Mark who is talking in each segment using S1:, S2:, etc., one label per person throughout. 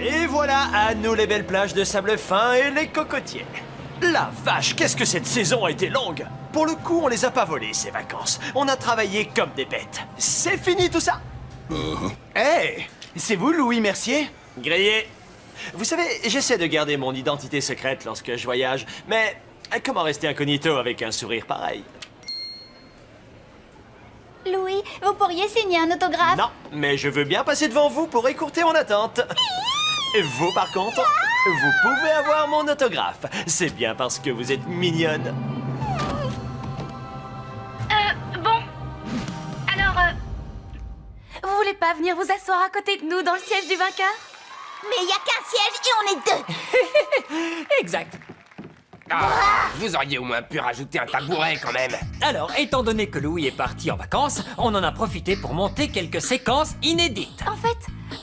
S1: Et voilà, à nous les belles plages de sable fin et les cocotiers. La vache, qu'est-ce que cette saison a été longue! Pour le coup, on les a pas volées, ces vacances. On a travaillé comme des bêtes. C'est fini tout ça!
S2: Hey, c'est vous, Louis Mercier?
S1: Grillé! Vous savez, j'essaie de garder mon identité secrète lorsque je voyage, mais comment rester incognito avec un sourire pareil?
S3: Louis, vous pourriez signer un autographe?
S1: Non, mais je veux bien passer devant vous pour écourter mon attente. Vous, par contre, vous pouvez avoir mon autographe. C'est bien parce que vous êtes mignonne.
S3: Bon. Alors, vous voulez pas venir vous asseoir à côté de nous dans le siège du vainqueur?
S4: Mais il y a qu'un siège et on est deux.
S5: Exact. Ah, vous auriez au moins pu rajouter un tabouret quand même.
S6: Alors, étant donné que Louis est parti en vacances, on en a profité pour monter quelques séquences inédites.
S3: En fait,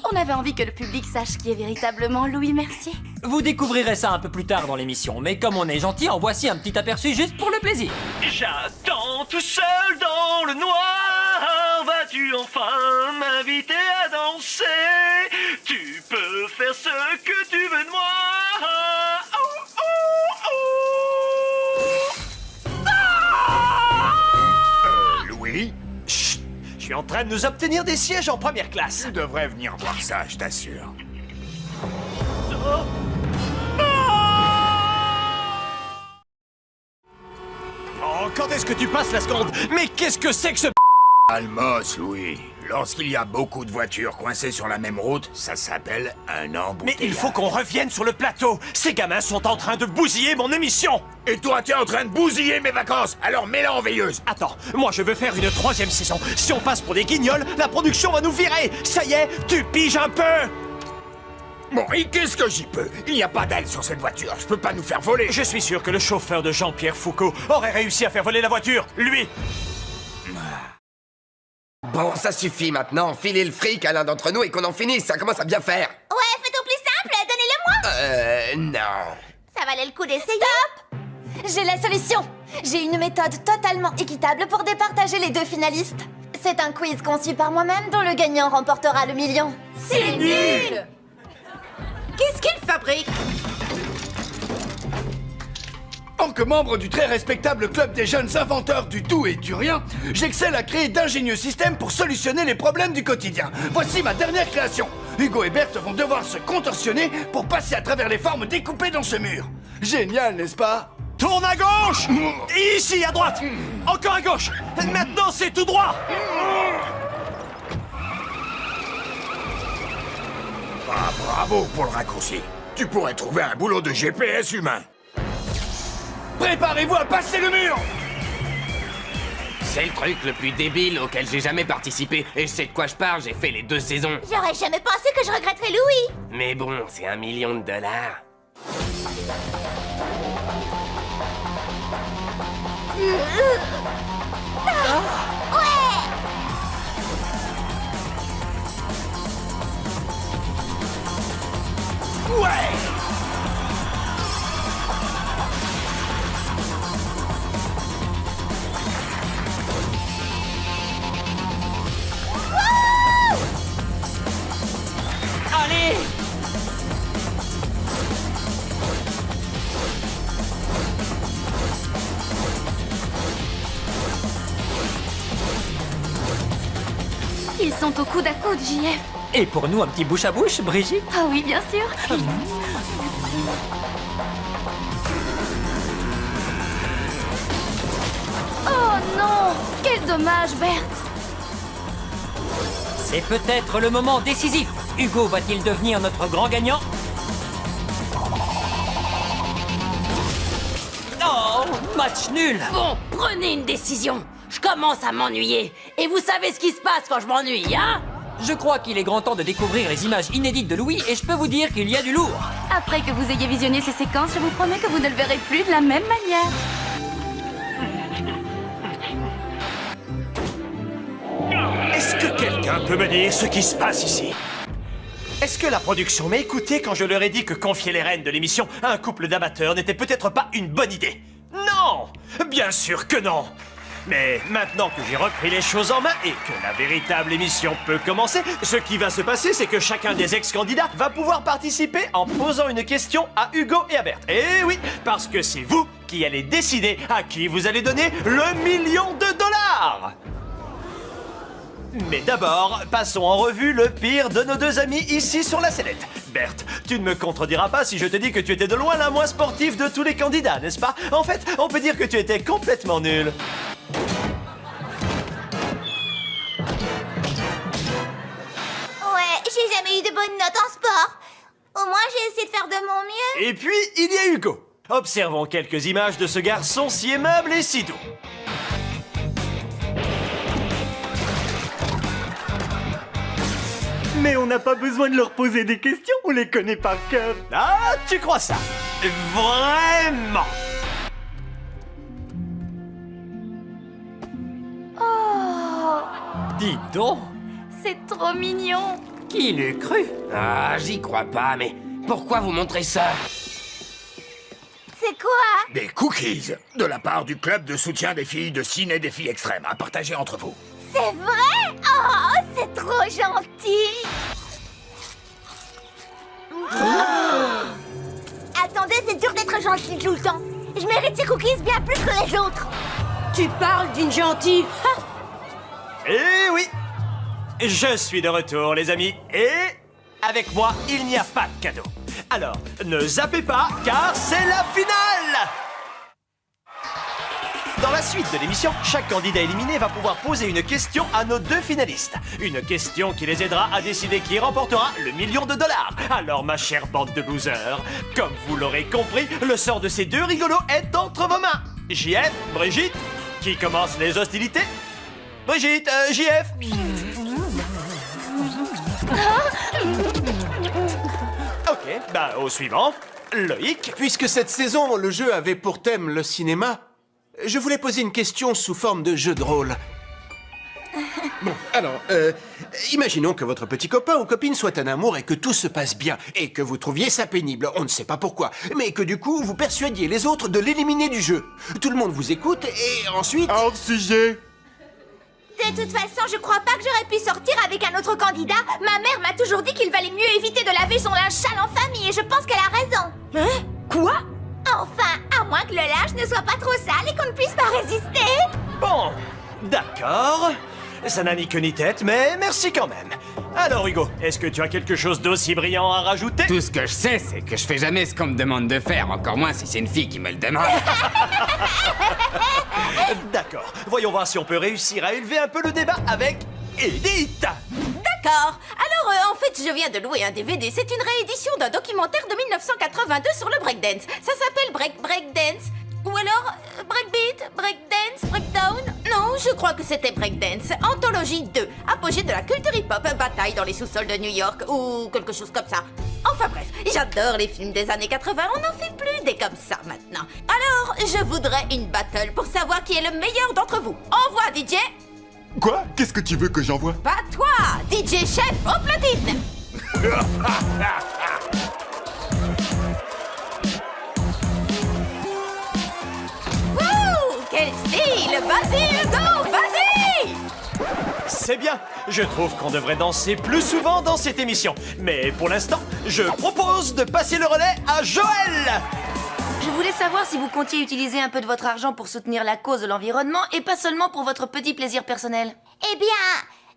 S3: on avait envie que le public sache qui est véritablement Louis Mercier.
S6: Vous découvrirez ça un peu plus tard dans l'émission, mais comme on est gentil, en voici un petit aperçu juste pour le plaisir.
S1: J'attends tout seul dans le noir. Vas-tu enfin m'inviter à danser? Tu peux faire ce que tu veux de moi.
S7: Louis,
S1: Chut! Je suis en train de nous obtenir des sièges en première classe.
S7: tu devrais venir voir ça, je t'assure.
S1: Oh, quand est-ce que tu passes la seconde? Mais qu'est-ce que c'est que ce...
S7: Almos, Louis. Lorsqu'il y a beaucoup de voitures coincées sur la même route, ça s'appelle un
S1: Mais
S7: embouteillage.
S1: il faut qu'on revienne sur le plateau. Ces gamins sont en train de bousiller mon émission.
S7: Et toi, t'es en train de bousiller mes vacances. Alors mets-la en veilleuse.
S1: Attends, moi je veux faire une 3e saison. Si on passe pour des guignols, la production va nous virer. Ça y est, tu piges un peu.
S7: Bon, et qu'est-ce que j'y peux? Il n'y a pas d'aile sur cette voiture. Je peux pas nous faire voler.
S1: Je suis sûr que le chauffeur de Jean-Pierre Foucault aurait réussi à faire voler la voiture. Lui.
S5: Bon, ça suffit maintenant. Filez le fric à l'un d'entre nous et qu'on en finisse. Ça commence à bien faire.
S4: Ouais, faites au plus simple, donnez-le-moi.
S5: Non.
S4: Ça valait le coup d'essayer.
S3: J'ai la solution. J'ai une méthode totalement équitable pour départager les deux finalistes. C'est un quiz conçu par moi-même dont le gagnant remportera le million.
S4: C'est nul.
S8: Qu'est-ce qu'il fabrique?
S2: En que membre du très respectable club des jeunes inventeurs du tout et du rien, j'excelle à créer d'ingénieux systèmes pour solutionner les problèmes du quotidien. Voici ma dernière création. Hugo et Berthe vont devoir se contorsionner pour passer à travers les formes découpées dans ce mur. Génial, n'est-ce pas?
S1: Tourne à gauche. Ici, à droite. Encore à gauche. Maintenant, c'est tout droit.
S7: Ah, bravo pour le raccourci. Tu pourrais trouver un boulot de GPS humain.
S2: Préparez-vous à passer le mur!
S5: C'est le truc le plus débile auquel j'ai jamais participé. Et je sais de quoi je parle, j'ai fait les 2 saisons.
S4: J'aurais jamais pensé que je regretterais Louis.
S5: Mais bon, c'est $1 million.
S6: Allez!
S3: Ils sont au coude à coude, JF.
S6: Et pour nous, un petit bouche à bouche, Brigitte?
S3: Ah oui, bien sûr. Oh non! Quel dommage, Berthe.
S6: C'est peut-être le moment décisif. Hugo va-t-il devenir notre grand gagnant? Oh, match nul!
S8: Bon, prenez une décision. Je commence à m'ennuyer. Et vous savez ce qui se passe quand je m'ennuie, hein?
S6: Je crois qu'il est grand temps de découvrir les images inédites de Louis et je peux vous dire qu'il y a du lourd.
S3: Après que vous ayez visionné ces séquences, je vous promets que vous ne le verrez plus de la même manière.
S1: Est-ce que quelqu'un peut me dire ce qui se passe ici? Est-ce que la production m'a écouté quand je leur ai dit que confier les rênes de l'émission à un couple d'amateurs n'était peut-être pas une bonne idée? Non! Bien sûr que non! Mais maintenant que j'ai repris les choses en main et que la véritable émission peut commencer, ce qui va se passer, c'est que chacun des ex-candidats va pouvoir participer en posant une question à Hugo et à Berthe. Et oui, parce que c'est vous qui allez décider à qui vous allez donner le million de dollars. Mais d'abord, passons en revue le pire de nos deux amis ici sur la sellette. Berthe, tu ne me contrediras pas si je te dis que tu étais de loin la moins sportive de tous les candidats, n'est-ce pas? En fait, on peut dire que tu étais complètement nul.
S4: Ouais, j'ai jamais eu de bonnes notes en sport. Au moins, j'ai essayé de faire de mon mieux.
S1: Et puis, il y a Hugo. Observons quelques images de ce garçon si aimable et si doux.
S9: Mais on n'a pas besoin de leur poser des questions, on les connaît par cœur.
S1: Ah, tu crois ça? Vraiment?
S6: Dis donc,
S3: C'est trop mignon.
S6: qui l'eût cru?
S5: Ah, j'y crois pas, mais pourquoi vous montrez ça?
S4: C'est quoi?
S7: Des cookies de la part du club de soutien des filles de Ciné Défi Extrême à partager entre vous.
S4: C'est vrai? Oh, c'est trop gentil. Attendez, c'est dur d'être gentil tout le temps. Je mérite ces cookies bien plus que les autres.
S8: Tu parles d'une gentille.
S1: Eh oui! Je suis de retour, les amis, et avec moi, il n'y a pas de cadeau. Alors, ne zappez pas, car c'est la finale! Dans la suite de l'émission, chaque candidat éliminé va pouvoir poser une question à nos deux finalistes. Une question qui les aidera à décider qui remportera le million de dollars. Alors, ma chère bande de losers, comme vous l'aurez compris, le sort de ces deux rigolos est entre vos mains. JF, Brigitte, qui commence les hostilités? Brigitte, JF. Ok, bah au suivant. Loïc.
S10: Puisque cette saison, le jeu avait pour thème le cinéma, je voulais poser une question sous forme de jeu de rôle. Bon, alors, imaginons que votre petit copain ou copine soit un amour et que tout se passe bien, et que vous trouviez ça pénible, on ne sait pas pourquoi, mais que du coup, vous persuadiez les autres de l'éliminer du jeu. Tout le monde vous écoute, et ensuite...
S7: Hors sujet.
S4: De toute façon, je crois pas que j'aurais pu sortir avec un autre candidat. Ma mère m'a toujours dit qu'il valait mieux éviter de laver son linge sale en famille et je pense qu'elle a raison.
S8: Hein? Quoi?
S4: Enfin, à moins que le linge ne soit pas trop sale et qu'on ne puisse pas résister.
S1: Bon, d'accord. Ça n'a ni queue ni tête, mais merci quand même. Alors Hugo, est-ce que tu as quelque chose d'aussi brillant à rajouter?
S5: Tout ce que je sais, c'est que je fais jamais ce qu'on me demande de faire, encore moins si c'est une fille qui me le demande.
S1: D'accord, voyons voir si on peut réussir à élever un peu le débat avec Edith.
S8: D'accord. Alors, en fait, je viens de louer un DVD. C'est une réédition d'un documentaire de 1982 sur le breakdance. Ça s'appelle Breakdance. Ou alors, Breakbeat, Breakdance, Breakdown. Non, je crois que c'était Breakdance. Anthologie 2. Apogée de la culture hip-hop. Bataille dans les sous-sols de New York. Ou quelque chose comme ça. Enfin bref, j'adore les films des années 80. On n'en fait plus des comme ça maintenant. Alors, je voudrais une battle pour savoir qui est le meilleur d'entre vous. Envoie, DJ.
S7: Quoi? Qu'est-ce que tu veux que j'envoie?
S8: Pas toi, DJ Chef au platine. Wouh, quel style. Vas-y, Hugo, vas-y.
S1: C'est bien, je trouve qu'on devrait danser plus souvent dans cette émission. Mais pour l'instant, je propose de passer le relais à Joël.
S11: Je voulais savoir si vous comptiez utiliser un peu de votre argent pour soutenir la cause de l'environnement et pas seulement pour votre petit plaisir personnel.
S4: Eh bien,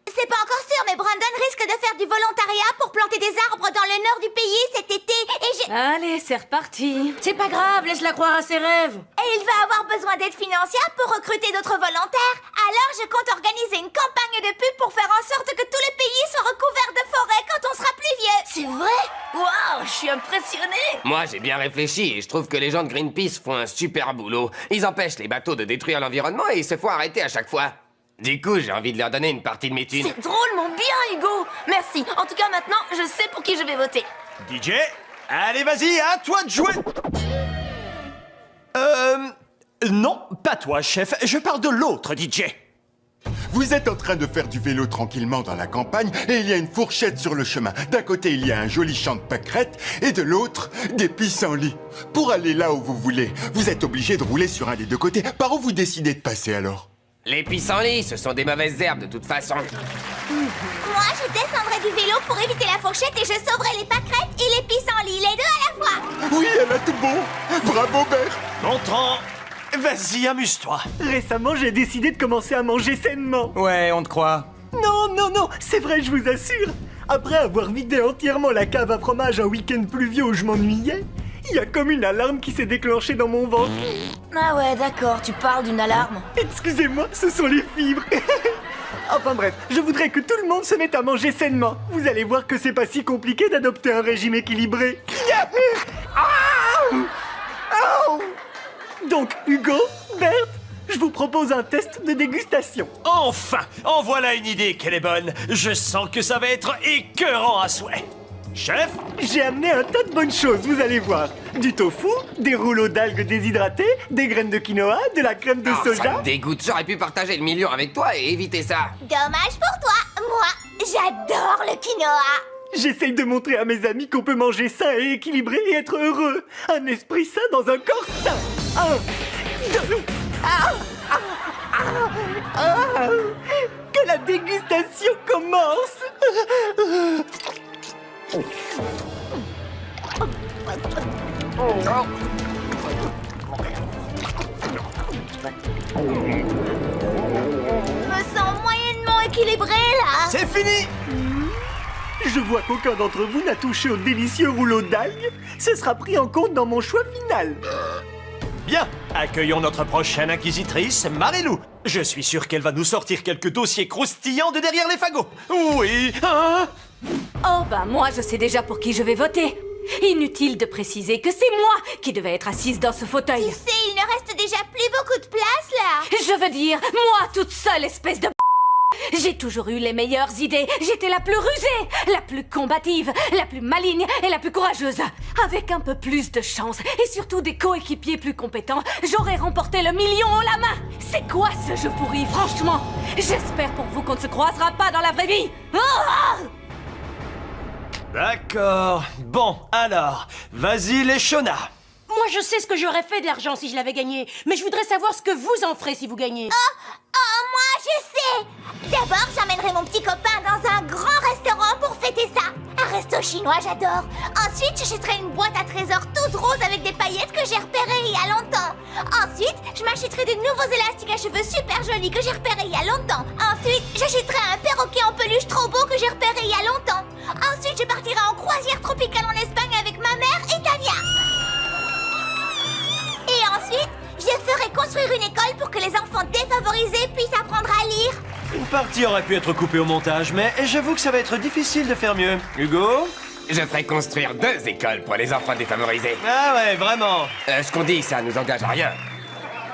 S4: c'est pas encore sûr, mais Brandon risque de faire du volontariat pour planter des arbres dans le nord du pays cet été et j'ai...
S11: Allez, c'est reparti. C'est pas grave, laisse-la croire à ses rêves.
S4: Et il va avoir besoin d'aide financière pour recruter d'autres volontaires. Alors je compte organiser une campagne de pub pour faire en sorte que tout le pays soit recouvert de forêts quand on sera plus vieux.
S11: C'est vrai? Waouh, je suis impressionnée.
S5: Moi, j'ai bien réfléchi et je trouve que les gens de Greenpeace font un super boulot. Ils empêchent les bateaux de détruire l'environnement et ils se font arrêter à chaque fois. Du coup, j'ai envie de leur donner une partie de mes thunes.
S11: C'est drôlement bien, Hugo. Merci. En tout cas, maintenant, je sais pour qui je vais voter.
S1: DJ, allez vas-y, à toi de jouer. Non, pas toi, chef. Je parle de l'autre DJ.
S12: Vous êtes en train de faire du vélo tranquillement dans la campagne et il y a une fourchette sur le chemin. D'un côté, il y a un joli champ de pâquerettes et de l'autre, des pissenlits. Pour aller là où vous voulez, vous êtes obligé de rouler sur un des deux côtés. Par où vous décidez de passer alors?
S5: Les pissenlits, ce sont des mauvaises herbes de toute façon.
S4: Moi, je descendrai du vélo pour éviter la fourchette et je sauverai les pâquerettes et les pissenlits, les deux à la fois.
S12: Oui, elle a tout bon. Bravo, Bert.
S1: Gontran, vas-y, amuse-toi.
S9: Récemment, j'ai décidé de commencer à manger sainement.
S13: Ouais, on te croit.
S9: Non, c'est vrai, je vous assure. Après avoir vidé entièrement la cave à fromage un week-end pluvieux où je m'ennuyais, il y a comme une alarme qui s'est déclenchée dans mon ventre.
S11: Ah ouais, d'accord, tu parles d'une alarme.
S9: Excusez-moi, ce sont les fibres. Enfin bref, je voudrais que tout le monde se mette à manger sainement. Vous allez voir que c'est pas si compliqué d'adopter un régime équilibré. Donc, Hugo, Berthe, je vous propose un test de dégustation.
S1: Enfin, en voilà une idée qu'elle est bonne. Je sens que ça va être écœurant à souhait. Chef,
S9: J'ai amené un tas de bonnes choses, vous allez voir. Du tofu, des rouleaux d'algues déshydratées, des graines de quinoa, de la crème de
S5: Oh, ça
S9: soja.
S5: me dégoûte, j'aurais pu partager le million avec toi et éviter ça.
S4: Dommage pour toi. Moi, j'adore le quinoa.
S9: J'essaye de montrer à mes amis qu'on peut manger sain et équilibré et être heureux. Un esprit sain dans un corps sain. 1, 2... Que la dégustation commence.
S4: Je me sens moyennement équilibré là.
S1: c'est fini.
S9: Je vois qu'aucun d'entre vous n'a touché au délicieux rouleau d'algues. Ce sera pris en compte dans mon choix final.
S1: Bien, accueillons notre prochaine inquisitrice, Marilou. Je suis sûr qu'elle va nous sortir quelques dossiers croustillants de derrière les fagots. Oui, hein?
S8: Oh bah moi je sais déjà pour qui je vais voter. Inutile de préciser que c'est moi qui devais être assise dans ce fauteuil.
S4: Tu sais, il ne reste déjà plus beaucoup de place là.
S8: Je veux dire, moi toute seule espèce de j'ai toujours eu les meilleures idées. J'étais la plus rusée, la plus combative, la plus maligne et la plus courageuse. Avec un peu plus de chance et surtout des coéquipiers plus compétents, j'aurais remporté le million haut la main. C'est quoi ce jeu pourri, franchement? J'espère pour vous qu'on ne se croisera pas dans la vraie vie. Ah!
S1: D'accord. Bon, alors, vas-y les Shona.
S14: Moi, je sais ce que j'aurais fait de l'argent si je l'avais gagné, mais je voudrais savoir ce que vous en ferez si vous gagnez.
S4: Oh, moi je sais. D'abord, j'emmènerai mon petit copain dans un grand restaurant pour fêter ça. Un resto chinois, j'adore. Ensuite, j'achèterai une boîte à trésors toute rose avec des paillettes que j'ai repérées il y a longtemps. Ensuite, je m'achèterai de nouveaux élastiques à cheveux super jolis que j'ai repérés il y a longtemps. Ensuite, j'achèterai un perroquet en peluche trop beau que j'ai repéré il y a longtemps. Ensuite, je partirai en croisière tropicale en Espagne avec ma mère et Tania. Et ensuite, je ferai construire une école pour que les enfants défavorisés puissent apprendre à lire.
S1: Une partie aurait pu être coupée au montage, mais j'avoue que ça va être difficile de faire mieux. Hugo?
S5: Je ferai construire 2 écoles pour les enfants défavorisés.
S1: Ah ouais, vraiment.
S5: Ce qu'on dit, ça nous engage à rien.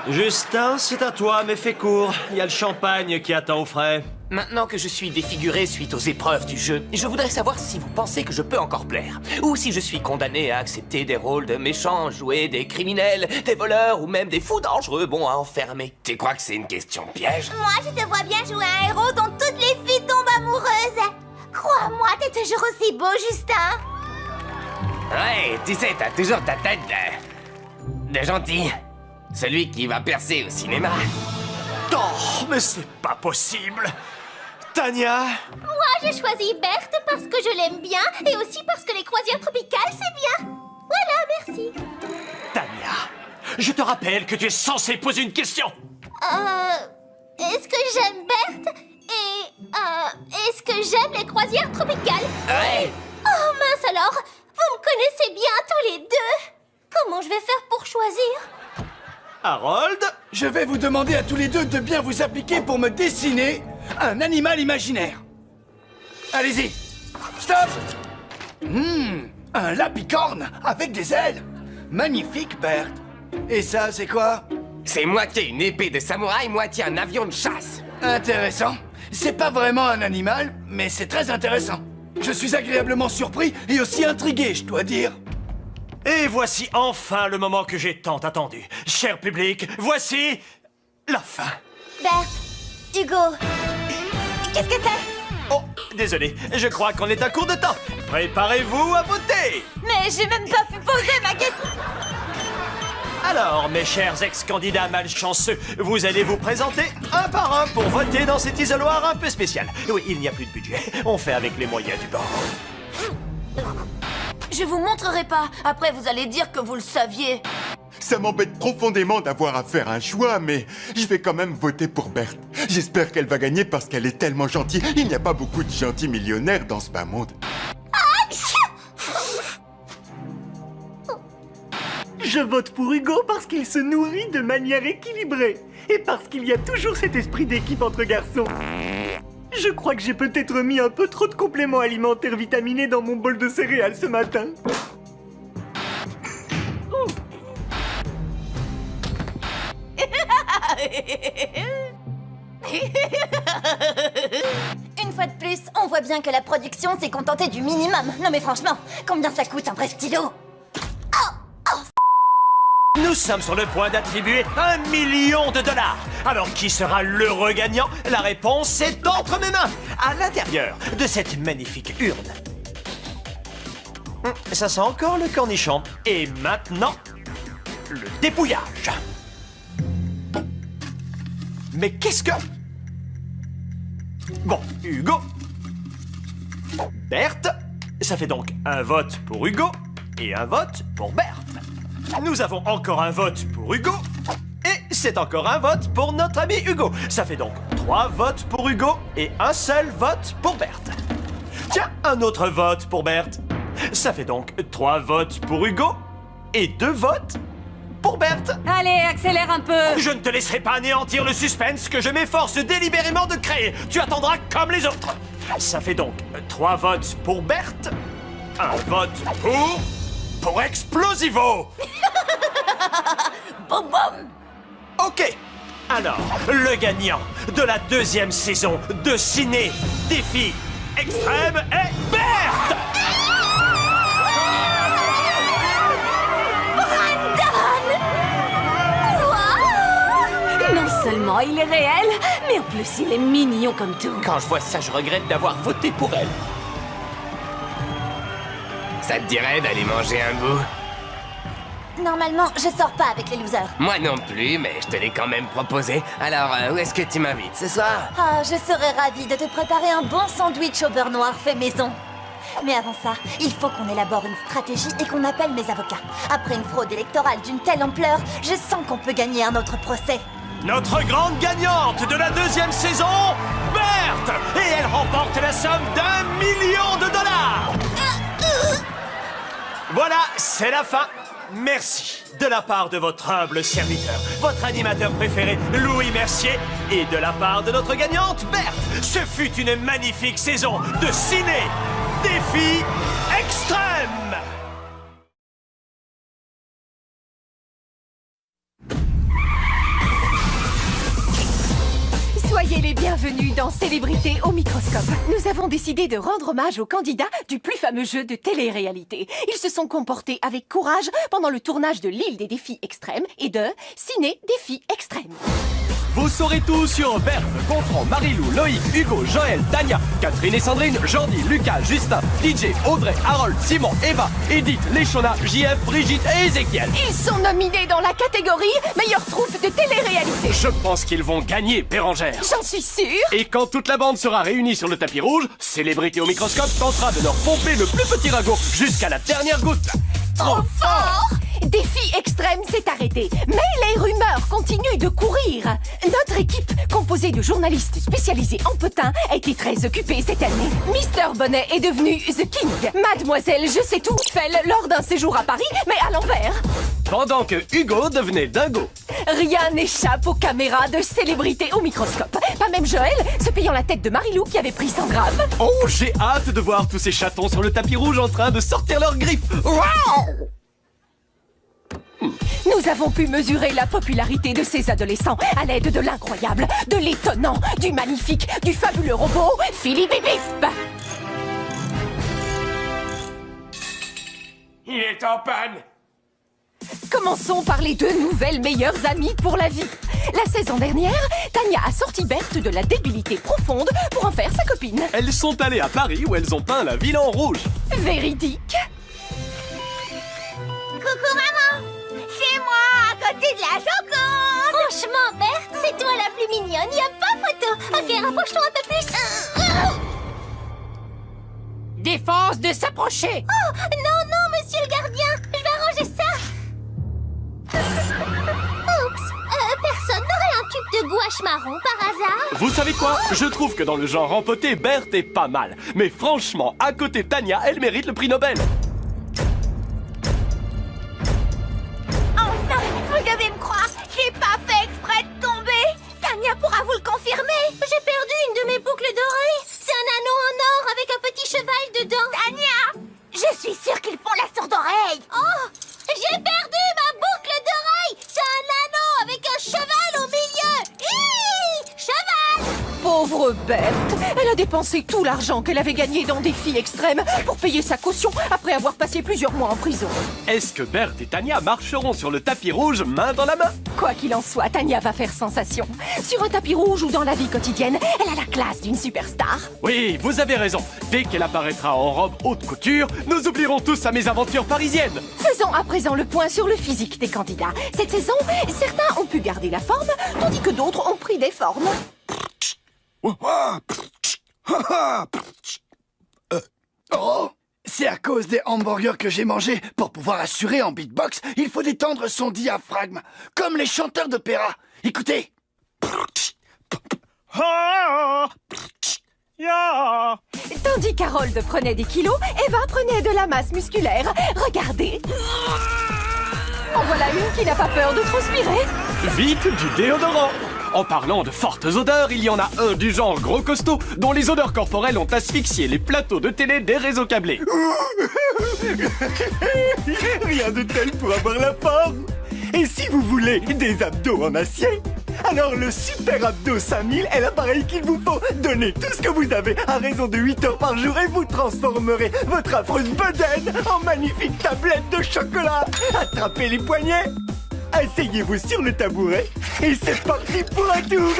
S1: Justin, c'est à toi, mais fais court. Il y a le champagne qui attend au frais.
S15: Maintenant que je suis défiguré suite aux épreuves du jeu, je voudrais savoir si vous pensez que je peux encore plaire. Ou si je suis condamné à accepter des rôles de méchants, jouer des criminels, des voleurs ou même des fous dangereux bons à enfermer.
S5: Tu crois que c'est une question piège?
S4: Moi, je te vois bien jouer un héros dont toutes les filles tombent amoureuses. Crois-moi, t'es toujours aussi beau, Justin.
S5: Ouais, tu sais, t'as toujours ta tête de gentil. Celui qui va percer au cinéma.
S1: Oh, mais c'est pas possible. Tania?
S4: Moi, j'ai choisi Berthe parce que je l'aime bien et aussi parce que les croisières tropicales, c'est bien. Voilà, merci.
S1: Tania, je te rappelle que tu es censé poser une question.
S4: Est-ce que j'aime Berthe? Et, est-ce que j'aime les croisières tropicales?
S5: Ouais.
S4: Oh mince alors, vous me connaissez bien tous les deux. Comment je vais faire pour choisir?
S1: Harold?
S2: Je vais vous demander à tous les deux de bien vous appliquer pour me dessiner un animal imaginaire. Allez-y. Stop. Un lapicorne avec des ailes. Magnifique, Berthe. Et ça, c'est quoi?
S5: C'est moitié une épée de samouraï, moitié un avion de chasse.
S2: Intéressant. C'est pas vraiment un animal, mais c'est très intéressant. Je suis agréablement surpris et aussi intrigué, je dois dire.
S1: Et voici enfin le moment que j'ai tant attendu. Cher public, voici la fin.
S3: Berthe, Hugo, qu'est-ce que c'est?
S1: Oh, désolé, je crois qu'on est à court de temps. Préparez-vous à voter.
S3: Mais j'ai même pas pu poser ma question.
S1: Alors, mes chers ex-candidats malchanceux, vous allez vous présenter un par un pour voter dans cet isoloir un peu spécial. Oui, il n'y a plus de budget. On fait avec les moyens du bord.
S11: Je vous montrerai pas. Après, vous allez dire que vous le saviez.
S12: Ça m'embête profondément d'avoir à faire un choix, mais je vais quand même voter pour Berthe. J'espère qu'elle va gagner parce qu'elle est tellement gentille. Il n'y a pas beaucoup de gentils millionnaires dans ce bas monde.
S9: Je vote pour Hugo parce qu'il se nourrit de manière équilibrée. Et parce qu'il y a toujours cet esprit d'équipe entre garçons. Je crois que j'ai peut-être mis un peu trop de compléments alimentaires vitaminés dans mon bol de céréales ce matin.
S3: Une fois de plus, on voit bien que la production s'est contentée du minimum. Non mais franchement, combien ça coûte un vrai stylo?
S1: Nous sommes sur le point d'attribuer $1 million. Alors, qui sera l'heureux gagnant? La réponse est entre mes mains, à l'intérieur de cette magnifique urne. Ça sent encore le cornichon. Et maintenant, le dépouillage. Mais qu'est-ce que... Bon, Hugo. Berthe. Ça fait donc un vote pour Hugo et un vote pour Berthe. Nous avons encore un vote pour Hugo. Et c'est encore un vote pour notre ami Hugo. Ça fait donc 3 votes pour Hugo et un seul vote pour Berthe. Tiens, un autre vote pour Berthe. Ça fait donc 3 votes pour Hugo et 2 votes pour Berthe.
S14: Allez, accélère un peu.
S1: Je ne te laisserai pas anéantir le suspense que je m'efforce délibérément de créer. Tu attendras comme les autres. Ça fait donc 3 votes pour Berthe, un vote pour Explosivo.
S11: Boum boum.
S1: Ok. Alors, le gagnant de la 2e saison de Ciné Défi Extrême est Berthe.
S14: Non seulement il est réel, mais en plus il est mignon comme tout.
S15: Quand je vois ça, je regrette d'avoir voté pour elle.
S5: Ça te dirait d'aller manger un bout?
S3: Normalement, je sors pas avec les losers.
S5: Moi non plus, mais je te l'ai quand même proposé. Alors, où est-ce que tu m'invites ce soir?
S3: Ah, je serais ravie de te préparer un bon sandwich au beurre noir fait maison. Mais avant ça, il faut qu'on élabore une stratégie et qu'on appelle mes avocats. Après une fraude électorale d'une telle ampleur, je sens qu'on peut gagner un autre procès.
S1: Notre grande gagnante de la 2e saison, Berthe. Et elle remporte la somme d'1 million. Voilà, c'est la fin. Merci de la part de votre humble serviteur, votre animateur préféré, Louis Mercier, et de la part de notre gagnante, Berthe. Ce fut une magnifique saison de Ciné Défi Extrême.
S13: Soyez les bienvenus dans Célébrité au microscope. Nous avons décidé de rendre hommage aux candidats du plus fameux jeu de télé-réalité. Ils se sont comportés avec courage pendant le tournage de l'île des défis extrêmes et de Ciné Défi Extrême.
S16: Vous saurez tout sur Berthe, Gontran, Marilou, Loïc, Hugo, Joël, Tania, Catherine et Sandrine, Jordi, Lucas, Justin, DJ, Audrey, Harold, Simon, Eva, Edith, Léchona, JF, Brigitte et Ézéchiel.
S13: Ils sont nominés dans la catégorie meilleure troupe de télé-réalité.
S16: Je pense qu'ils vont gagner, Bérangère.
S13: J'en suis sûre.
S16: Et quand toute la bande sera réunie sur le tapis rouge, Célébrité au microscope tentera de leur pomper le plus petit ragot jusqu'à la dernière goutte.
S13: Trop fort! Défi extrême s'est arrêté, mais les rumeurs continuent de courir. Notre équipe, composée de journalistes spécialisés en potins, a été très occupée cette année. Mister Bonnet est devenu The King. Mademoiselle Je sais tout fait lors d'un séjour à Paris, mais à l'envers.
S16: Pendant que Hugo devenait dingo.
S13: Rien n'échappe aux caméras de Célébrité au microscope. Pas même Joël, se payant la tête de Marilou qui avait pris 100 grammes.
S16: Oh, j'ai hâte de voir tous ces chatons sur le tapis rouge en train de sortir leurs griffes. Wow!
S13: Nous avons pu mesurer la popularité de ces adolescents à l'aide de l'incroyable, de l'étonnant, du magnifique, du fabuleux robot Philippe et Bif.
S5: Il est en panne.
S13: Commençons par les 2 nouvelles meilleures amies pour la vie. La saison dernière, Tania a sorti Berthe de la débilité profonde pour en faire sa copine.
S16: Elles sont allées à Paris où elles ont peint la ville en rouge.
S13: Véridique.
S4: Coucou maman, c'est moi, de la chocolat. Franchement, Berthe, c'est toi la plus mignonne, y a pas photo. Ok, rapproche-toi un peu plus.
S13: Défense de s'approcher.
S4: Oh, non, non, monsieur le gardien, je vais arranger ça. Oups, personne n'aurait un tube de gouache marron par hasard?
S16: Vous savez quoi? Je trouve que dans le genre rempoté, Berthe est pas mal. Mais franchement, à côté de Tania, elle mérite le prix Nobel.
S4: Enfin, vous devez me croire, j'ai pas fait exprès de tomber. Tania pourra vous le confirmer. J'ai perdu une de mes boucles d'oreilles. C'est un anneau en or avec un petit cheval dedans. Tania, je suis sûre qu'ils font la sourde oreille. Oh, j'ai perdu ma boucle d'oreille. C'est un anneau avec un cheval au milieu. Hi, cheval.
S13: Pauvre Berthe, elle a dépensé tout l'argent qu'elle avait gagné dans Défi Extrême pour payer sa caution après avoir passé plusieurs mois en prison.
S16: Est-ce que Berthe et Tania marcheront sur le tapis rouge main dans la main?
S13: Quoi qu'il en soit, Tania va faire sensation. Sur un tapis rouge ou dans la vie quotidienne, elle a la classe d'une superstar.
S16: Oui, vous avez raison. Dès qu'elle apparaîtra en robe haute couture, nous oublierons tous sa mésaventure parisienne.
S13: Faisons à présent le point sur le physique des candidats. Cette saison, certains ont pu garder la forme, tandis que d'autres ont pris des formes.
S2: Oh, c'est à cause des hamburgers que j'ai mangés. Pour pouvoir assurer en beatbox, il faut détendre son diaphragme, comme les chanteurs d'opéra. Écoutez.
S13: Tandis qu'Harold prenait des kilos, Eva prenait de la masse musculaire. Regardez. En voilà une qui n'a pas peur de transpirer.
S16: Vite du déodorant. En parlant de fortes odeurs, il y en a un du genre gros costaud dont les odeurs corporelles ont asphyxié les plateaux de télé des réseaux câblés.
S9: Rien de tel pour avoir la forme. Et si vous voulez des abdos en acier, alors le Super Abdo 5000 est l'appareil qu'il vous faut. Donnez tout ce que vous avez à raison de 8 heures par jour et vous transformerez votre affreuse bedaine en magnifique tablette de chocolat. Attrapez les poignets, asseyez-vous sur le tabouret et c'est parti pour un tour.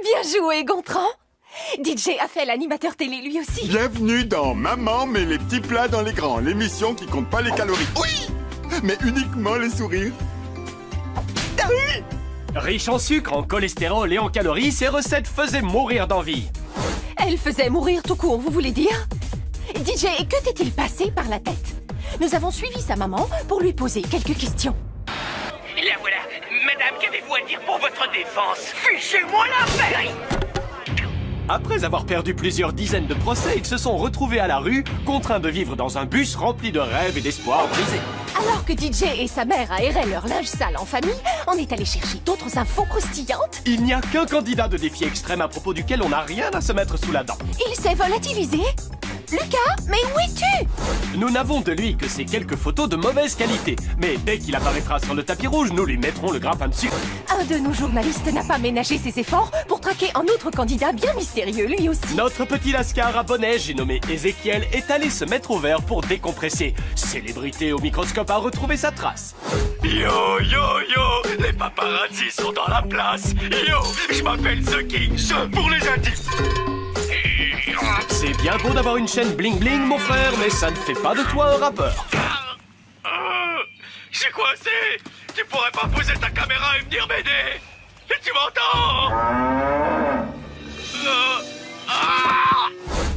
S13: Bien joué, Gontran. DJ a fait l'animateur télé lui aussi.
S12: Bienvenue dans Maman met les petits plats dans les grands, l'émission qui compte pas les calories. Oui, mais uniquement les sourires.
S16: Riche en sucre, en cholestérol et en calories, ces recettes faisaient mourir d'envie.
S13: Elle faisait mourir tout court, vous voulez dire? DJ, que t'est-il passé par la tête? Nous avons suivi sa maman pour lui poser quelques questions.
S17: La voilà. Madame, qu'avez-vous à dire pour votre défense? Fichez-moi la paix!
S16: Après avoir perdu plusieurs dizaines de procès, ils se sont retrouvés à la rue, contraints de vivre dans un bus rempli de rêves et d'espoirs brisés.
S13: Alors que DJ et sa mère aéraient leur linge sale en famille, on est allé chercher d'autres infos croustillantes.
S16: Il n'y a qu'un candidat de défi extrême à propos duquel on n'a rien à se mettre sous la dent.
S13: Il s'est volatilisé? Lucas, mais où es-tu?
S16: Nous n'avons de lui que ces quelques photos de mauvaise qualité. Mais dès qu'il apparaîtra sur le tapis rouge, nous lui mettrons le grappin dessus.
S13: Un de nos journalistes n'a pas ménagé ses efforts pour traquer un autre candidat bien mystérieux, lui aussi.
S16: Notre petit lascar à bonnet, j'ai nommé Ézéchiel, est allé se mettre au vert pour décompresser. Célébrité au microscope a retrouvé sa trace.
S17: Yo, yo, yo, les paparazzis sont dans la place. Yo, je m'appelle The King, ce pour les intimes.
S16: C'est bien beau d'avoir une chaîne bling bling, mon frère, mais ça ne fait pas de toi un rappeur.
S17: J'ai coincé. Tu pourrais pas poser ta caméra et venir m'aider? Et tu m'entends?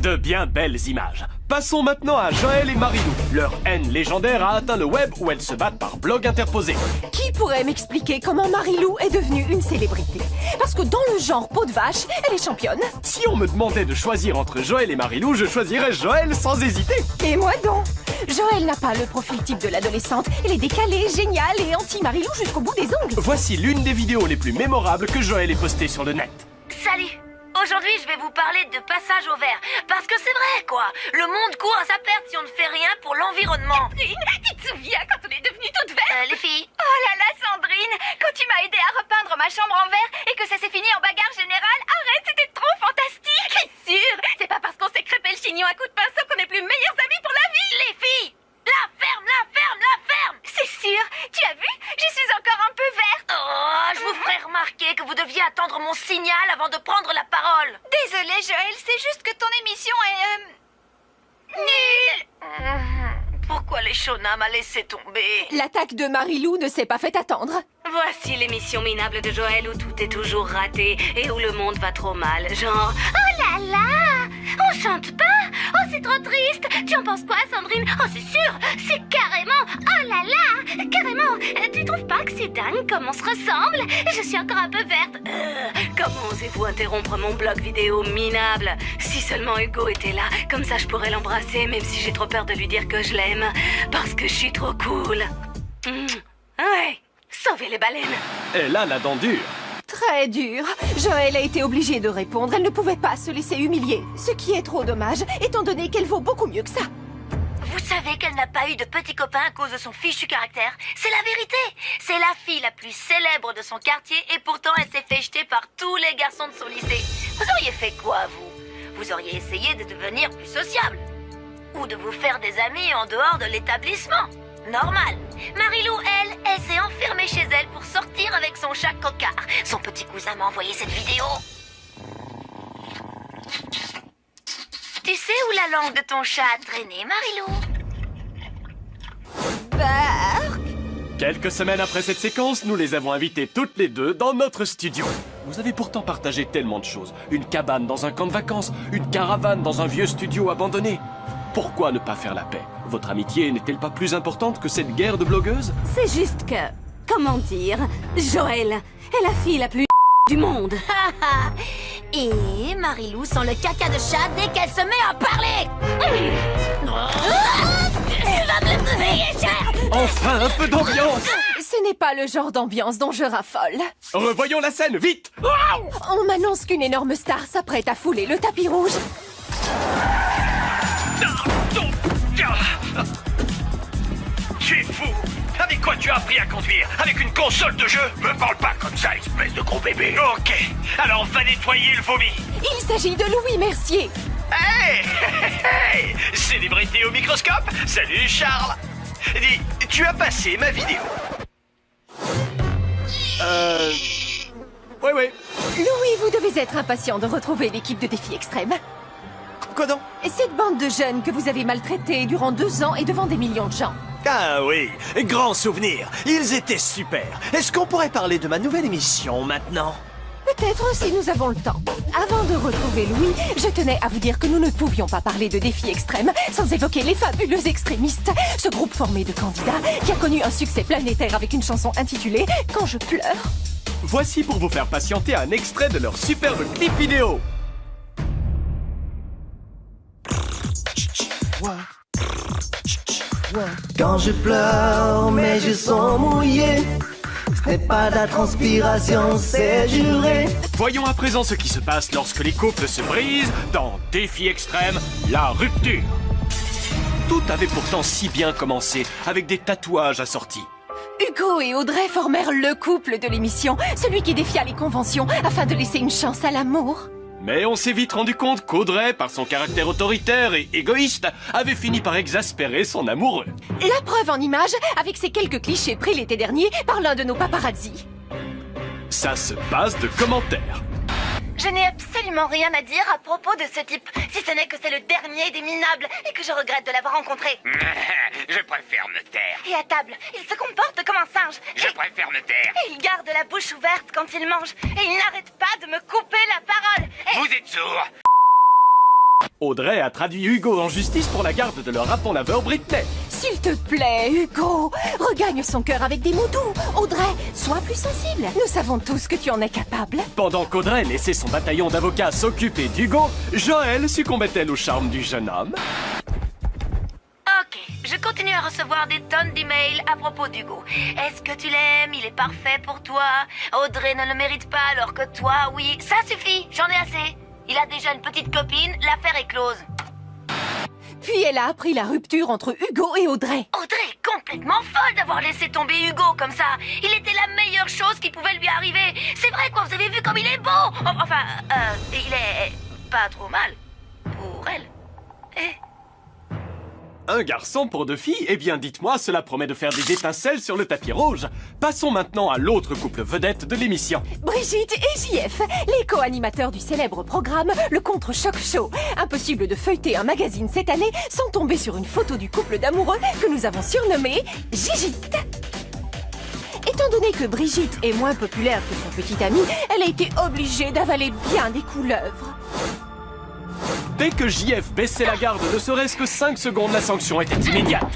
S16: De bien belles images. Passons maintenant à Joël et Marilou. Leur haine légendaire a atteint le web où elles se battent par blog interposé.
S13: Qui pourrait m'expliquer comment Marilou est devenue une célébrité? Parce que dans le genre peau de vache, elle est championne.
S16: Si on me demandait de choisir entre Joël et Marilou, je choisirais Joël sans hésiter.
S13: Et moi donc? Joël n'a pas le profil type de l'adolescente. Elle est décalée, géniale et anti-Marilou jusqu'au bout des ongles.
S16: Voici l'une des vidéos les plus mémorables que Joël ait postées sur le net.
S11: Salut! Aujourd'hui, je vais vous parler de passage au vert. Parce que c'est vrai, quoi. Le monde court à sa perte si on ne fait rien pour l'environnement.
S4: Catherine, tu te souviens quand on est devenue toute verte?
S11: Les filles.
S4: Oh là là, Sandrine, quand tu m'as aidé à repeindre ma chambre en vert et que ça s'est fini en bagarre générale, arrête, c'était trop fantastique. C'est sûr, c'est pas parce qu'on s'est crêpé le chignon à coups de pinceau qu'on est plus meilleurs amis pour la vie.
S11: Les filles, la ferme, la ferme, la ferme.
S4: C'est sûr, tu as vu, je suis encore un peu verte.
S11: Oh, je vous ferai remarquer que vous deviez attendre mon signal avant de prendre la parole.
S4: Désolée, Joël, c'est juste que ton émission est... nulle.
S11: Pourquoi les Shona m'a laissé tomber?
S13: L'attaque de Marilou ne s'est pas fait attendre.
S11: Voici l'émission minable de Joël où tout est toujours raté et où le monde va trop mal. Genre, oh là là, on chante pas? Oh, c'est trop triste. Tu en penses quoi, Sandrine? Oh, c'est sûr, c'est carrément, oh là là, carrément. Tu trouves pas que c'est dingue comme on se ressemble? Je suis encore un peu verte. Comment osez-vous interrompre mon blog vidéo minable? Si seulement Hugo était là, comme ça je pourrais l'embrasser, même si j'ai trop peur de lui dire que je l'aime, parce que je suis trop cool. Ouais. Sauvez les baleines.
S16: Elle a la dent dure.
S13: Très dur. Joël a été obligée de répondre. Elle ne pouvait pas se laisser humilier. Ce qui est trop dommage, étant donné qu'elle vaut beaucoup mieux que ça.
S11: Vous savez qu'elle n'a pas eu de petit copain à cause de son fichu caractère? C'est la vérité. C'est la fille la plus célèbre de son quartier et pourtant elle s'est fait jeter par tous les garçons de son lycée. Vous auriez fait quoi, vous? Vous auriez essayé de devenir plus sociable. Ou de vous faire des amis en dehors de l'établissement. Normal. Marilou, elle s'est enfermée chez elle pour sortir avec son chat Cocard. Son petit cousin m'a envoyé cette vidéo. Tu sais où la langue de ton chat a traîné, Marilou?
S16: Quelques semaines après cette séquence, nous les avons invitées toutes les deux dans notre studio. Vous avez pourtant partagé tellement de choses. Une cabane dans un camp de vacances, une caravane dans un vieux studio abandonné. Pourquoi ne pas faire la paix? Votre amitié n'est-elle pas plus importante que cette guerre de blogueuses?
S11: C'est juste que... Comment dire? Joël est la fille la plus du monde.
S3: Et Marilou sent le caca de chat dès qu'elle se met à parler.
S11: Tu vas me le payer cher.
S16: Enfin, un peu d'ambiance!
S13: Ce n'est pas le genre d'ambiance dont je raffole.
S16: Revoyons la scène, vite!
S13: On m'annonce qu'une énorme star s'apprête à fouler le tapis rouge.
S17: Tu es fou! Avec quoi tu as appris à conduire? Avec une console de jeu? Me parle pas comme ça, espèce de gros bébé! Ok, alors va nettoyer le vomi!
S13: Il s'agit de Louis Mercier.
S17: Hey! Hey! Célébrité au microscope? Salut Charles! Dis, tu as passé ma vidéo?
S16: Oui.
S13: Louis, vous devez être impatient de retrouver l'équipe de Défi Extrême.
S1: Quoi donc?
S13: Cette bande de jeunes que vous avez maltraités durant 2 ans et devant des millions de gens.
S1: Ah oui, grand souvenir. Ils étaient super. Est-ce qu'on pourrait parler de ma nouvelle émission maintenant?
S13: Peut-être si nous avons le temps. Avant de retrouver Louis, je tenais à vous dire que nous ne pouvions pas parler de Défi Extrême sans évoquer les fabuleux extrémistes. Ce groupe formé de candidats qui a connu un succès planétaire avec une chanson intitulée « Quand je pleure ».
S16: Voici pour vous faire patienter un extrait de leur superbe clip vidéo.
S18: Quand je pleure, mes yeux sont mouillés. Ce n'est pas de la transpiration, c'est juré.
S16: Voyons à présent ce qui se passe lorsque les couples se brisent dans Défi Extrême, la rupture. Tout avait pourtant si bien commencé, avec des tatouages assortis.
S13: Hugo et Audrey formèrent le couple de l'émission, celui qui défia les conventions afin de laisser une chance à l'amour.
S16: Mais on s'est vite rendu compte qu'Audrey, par son caractère autoritaire et égoïste, avait fini par exaspérer son amoureux.
S13: La preuve en images avec ces quelques clichés pris l'été dernier par l'un de nos paparazzis.
S16: Ça se passe de commentaires.
S11: Je n'ai absolument rien à dire à propos de ce type, si ce n'est que c'est le dernier des minables et que je regrette de l'avoir rencontré.
S17: Je préfère me taire.
S11: Et à table, il se comporte comme un singe.
S17: Je préfère me taire.
S11: Et il garde la bouche ouverte quand il mange. Et il n'arrête pas de me couper la parole. Et...
S17: Vous êtes sourd.
S16: Audrey a traduit Hugo en justice pour la garde de leur rapon laveur Britney.
S13: S'il te plaît, Hugo, regagne son cœur avec des mots doux. Audrey, sois plus sensible. Nous savons tous que tu en es capable.
S16: Pendant qu'Audrey laissait son bataillon d'avocats s'occuper d'Hugo, Joël succombait-elle au charme du jeune homme.
S11: Ok, je continue à recevoir des tonnes d'emails à propos d'Hugo. Est-ce que tu l'aimes? Il est parfait pour toi. Audrey ne le mérite pas alors que toi, oui. Ça suffit, j'en ai assez. Il a déjà une petite copine, l'affaire est close.
S13: Puis elle a appris la rupture entre Hugo et Audrey.
S11: Audrey est complètement folle d'avoir laissé tomber Hugo comme ça. Il était la meilleure chose qui pouvait lui arriver. C'est vrai quoi, vous avez vu comme il est beau. Enfin, il est pas trop mal pour elle.
S16: Un garçon pour 2 filles? Eh bien, dites-moi, cela promet de faire des étincelles sur le tapis rouge. Passons maintenant à l'autre couple vedette de l'émission.
S13: Brigitte et JF, les co-animateurs du célèbre programme Le Contre-Choc Show. Impossible de feuilleter un magazine cette année sans tomber sur une photo du couple d'amoureux que nous avons surnommé Gigite. Étant donné que Brigitte est moins populaire que son petit ami, elle a été obligée d'avaler bien des couleuvres.
S16: Dès que JF baissait la garde, ne serait-ce que 5 secondes, la sanction était immédiate.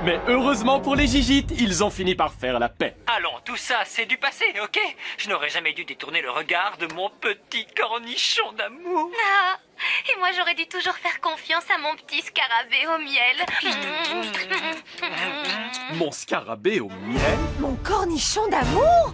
S16: Mais heureusement pour les Gigites, ils ont fini par faire la paix.
S6: Allons, tout ça, c'est du passé, ok? Je n'aurais jamais dû détourner le regard de mon petit cornichon d'amour.
S11: Ah, et moi j'aurais dû toujours faire confiance à mon petit scarabée au miel.
S16: Mon scarabée au miel?
S13: Mon cornichon d'amour?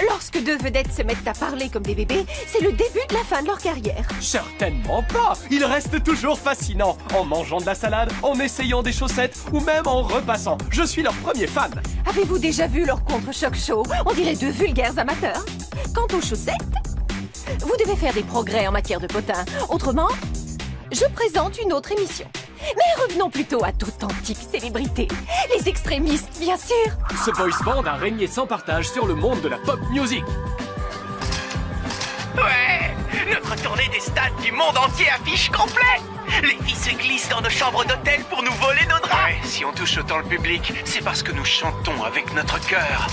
S13: Lorsque deux vedettes se mettent à parler comme des bébés, c'est le début de la fin de leur carrière.
S16: Certainement pas. Ils restent toujours fascinants, en mangeant de la salade, en essayant des chaussettes ou même en repassant. Je suis leur premier fan.
S13: Avez-vous déjà vu leur contre-choc show? On dirait deux vulgaires amateurs. Quant aux chaussettes, vous devez faire des progrès en matière de potin. Autrement, je présente une autre émission. Mais revenons plutôt à d'authentiques célébrités. Les extrémistes, bien sûr.
S16: Ce boys band a régné sans partage sur le monde de la pop music.
S17: Ouais, notre tournée des stades du monde entier affiche complet. Les filles se glissent dans nos chambres d'hôtel pour nous voler nos draps. Ouais, si on touche autant le public, c'est parce que nous chantons avec notre cœur.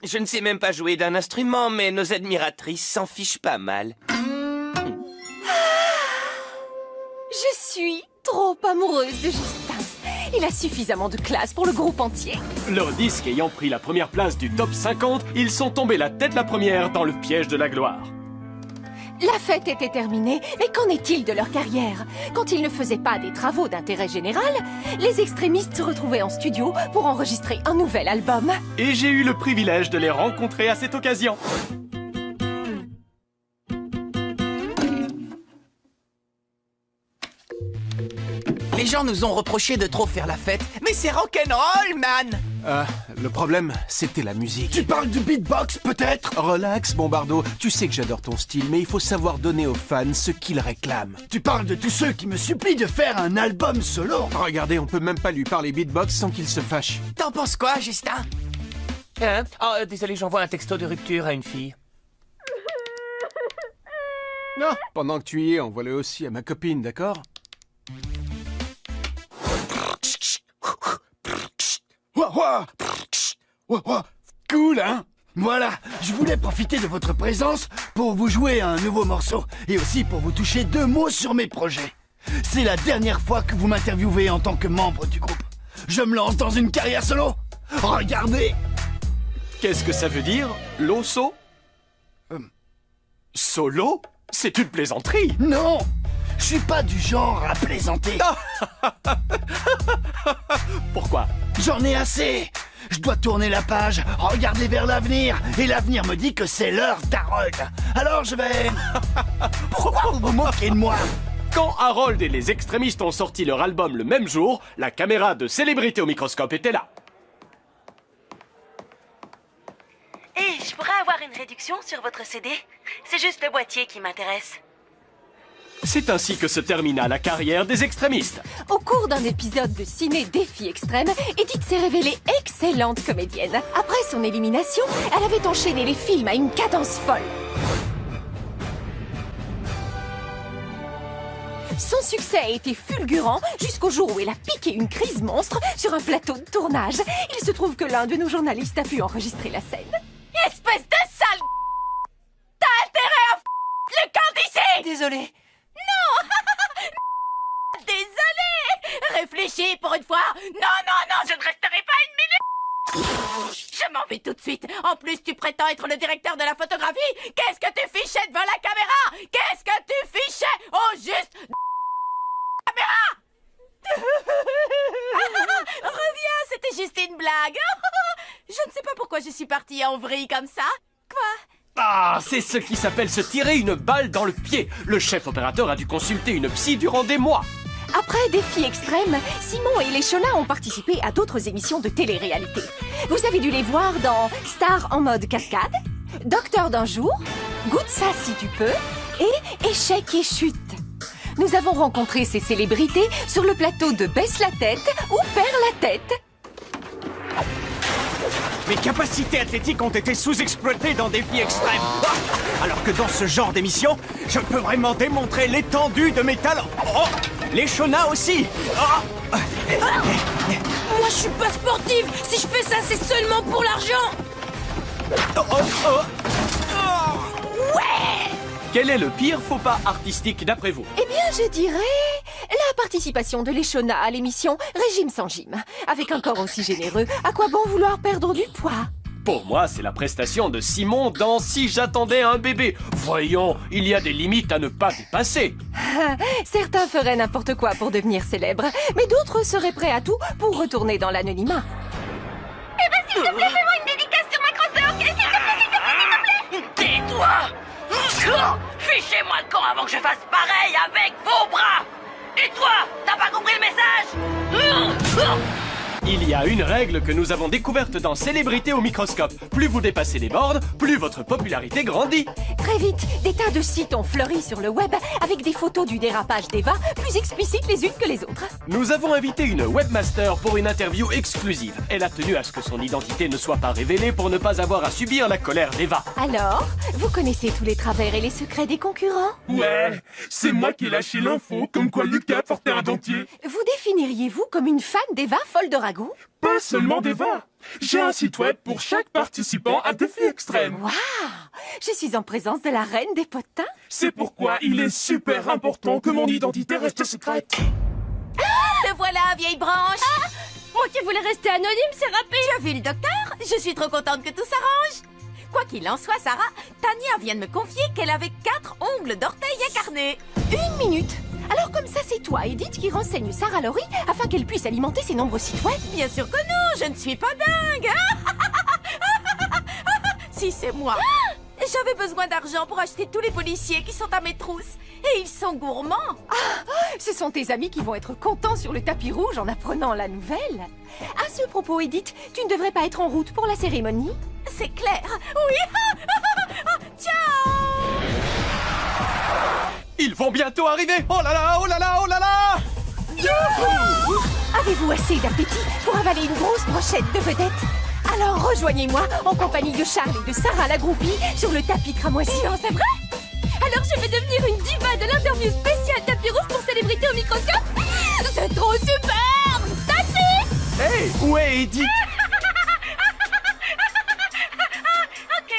S15: Je ne sais même pas jouer d'un instrument, mais nos admiratrices s'en fichent pas mal.
S13: Je suis trop amoureuse de Justin. Il a suffisamment de classe pour le groupe entier.
S16: Leur disque ayant pris la première place du top 50, ils sont tombés la tête la première dans le piège de la gloire.
S13: La fête était terminée, mais qu'en est-il de leur carrière? Quand ils ne faisaient pas des travaux d'intérêt général, les extrémistes se retrouvaient en studio pour enregistrer un nouvel album.
S16: Et j'ai eu le privilège de les rencontrer à cette occasion.
S15: Les gens nous ont reproché de trop faire la fête, mais c'est rock'n'roll, man!
S10: Le problème, c'était la musique.
S2: Tu parles du beatbox, peut-être?
S10: Relax, Bombardo. Tu sais que j'adore ton style, mais il faut savoir donner aux fans ce qu'ils réclament.
S2: Tu parles de tous ceux qui me supplient de faire un album solo?
S10: Regardez, on peut même pas lui parler beatbox sans qu'il se fâche.
S15: T'en penses quoi, Justin? Hein? Oh, désolé, j'envoie un texto de rupture à une fille.
S10: Non, pendant que tu y es, envoie-le aussi à ma copine, d'accord?
S2: Cool, hein? Voilà, je voulais profiter de votre présence pour vous jouer un nouveau morceau et aussi pour vous toucher 2 mots sur mes projets. C'est la dernière fois que vous m'interviewez en tant que membre du groupe. Je me lance dans une carrière solo. Regardez!
S16: Qu'est-ce que ça veut dire, l'osso? Solo? C'est une plaisanterie!
S2: Non! Je suis pas du genre à plaisanter.
S16: Pourquoi?
S2: J'en ai assez. Je dois tourner la page, regarder vers l'avenir. Et l'avenir me dit que c'est l'heure d'Harold. Alors je vais... Pourquoi vous vous moquez de moi?
S16: Quand Harold et les extrémistes ont sorti leur album le même jour, la caméra de Célébrité au microscope était là.
S11: Et je pourrais avoir une réduction sur votre CD? C'est juste le boîtier qui m'intéresse.
S16: C'est ainsi que se termina la carrière des extrémistes.
S13: Au cours d'un épisode de Ciné Défi Extrême, Edith s'est révélée excellente comédienne. Après son élimination, elle avait enchaîné les films à une cadence folle. Son succès a été fulgurant jusqu'au jour où elle a piqué une crise monstre sur un plateau de tournage. Il se trouve que l'un de nos journalistes a pu enregistrer la scène.
S8: Espèce de sale... T'as intérêt à le camp d'ici!
S15: Désolé.
S8: Non! Désolé! Réfléchis pour une fois! Non, je ne resterai pas 1 minute! Je m'en vais tout de suite! En plus, tu prétends être le directeur de la photographie? Qu'est-ce que tu fichais devant la caméra? Qu'est-ce que tu fichais? Oh, juste... caméra! Reviens, c'était juste une blague! Je ne sais pas pourquoi je suis partie en vrille comme ça. Quoi?
S16: Ah, c'est ce qui s'appelle se tirer une balle dans le pied. Le chef opérateur a dû consulter une psy durant des mois.
S13: Après Défi Extrême, Simon et les Cholas ont participé à d'autres émissions de télé-réalité. Vous avez dû les voir dans Star en mode cascade, Docteur d'un jour, Goûte ça si tu peux. Et échec et chute. Nous avons rencontré ces célébrités sur le plateau de Baisse la tête ou Perds la tête.
S19: Mes capacités athlétiques ont été sous-exploitées dans Défi Extrême. Alors que dans ce genre d'émission, je peux vraiment démontrer l'étendue de mes talents. Oh, les Shona aussi. Oh.
S14: Moi, je suis pas sportive. Si je fais ça, c'est seulement pour l'argent.
S16: Ouais! Quel est le pire faux pas artistique d'après vous?
S13: Eh bien, je dirais la participation de l'Eshona à l'émission Régime sans gym. Avec un corps aussi généreux, à quoi bon vouloir perdre du poids?
S16: Pour moi, c'est la prestation de Simon dans Si j'attendais un bébé. Voyons, il y a des limites à ne pas dépasser.
S13: Certains feraient n'importe quoi pour devenir célèbres, mais d'autres seraient prêts à tout pour retourner dans l'anonymat.
S4: Eh ben, s'il te plaît, fais-moi une dédicace sur ma crosse de hockey, s'il te plaît, s'il te plaît, s'il te plaît.
S6: Tais-toi! Fichez-moi le camp avant que je fasse pareil avec vos bras! Et toi, t'as pas compris le message?
S16: Il y a une règle que nous avons découverte dans Célébrité au microscope. Plus vous dépassez les bornes, plus votre popularité grandit.
S13: Très vite, des tas de sites ont fleuri sur le web avec des photos du dérapage d'Eva plus explicites les unes que les autres.
S16: Nous avons invité une webmaster pour une interview exclusive. Elle a tenu à ce que son identité ne soit pas révélée pour ne pas avoir à subir la colère d'Eva.
S13: Alors, vous connaissez tous les travers et les secrets des concurrents?
S20: Ouais, c'est moi qui ai lâché l'info, comme quoi Lucas portait un dentier.
S13: Vous définiriez-vous comme une fan d'Eva folle de ragoût?
S20: Pas seulement d'Eva. J'ai un site web pour chaque participant à Défi Extrême.
S13: Waouh! Je suis en présence de la reine des potins.
S20: C'est pourquoi il est super important que mon identité reste secrète.
S8: Le voilà, vieille branche.
S14: Moi qui voulais rester anonyme, c'est rapide.
S8: Tu as vu le docteur? Je suis trop contente que tout s'arrange. Quoi qu'il en soit, Sarah, Tania vient de me confier qu'elle avait 4 ongles d'orteil incarnés.
S13: 1 minute. Alors comme ça, c'est toi, Edith, qui renseigne Sarah Laurie afin qu'elle puisse alimenter ses nombreux sites web?
S8: Bien sûr que non, je ne suis pas dingue. Si, c'est moi. J'avais besoin d'argent pour acheter tous les policiers qui sont à mes trousses. Et ils sont gourmands.
S13: Ce sont tes amis qui vont être contents sur le tapis rouge en apprenant la nouvelle. À ce propos, Edith, tu ne devrais pas être en route pour la cérémonie?
S8: C'est clair, oui. Ciao.
S16: Ils vont bientôt arriver. Oh là là, oh là là, oh là là.
S13: Avez-vous assez d'appétit pour avaler une grosse brochette de vedettes? Alors rejoignez-moi en compagnie de Charles et de Sarah la groupie sur le tapis cramoisi.
S14: Non, c'est vrai? Alors je vais devenir une diva de l'interview spéciale tapis rouge pour Célébrité au microscope? C'est trop super! Taxi!
S16: Hey, où est Edith?
S8: Ok,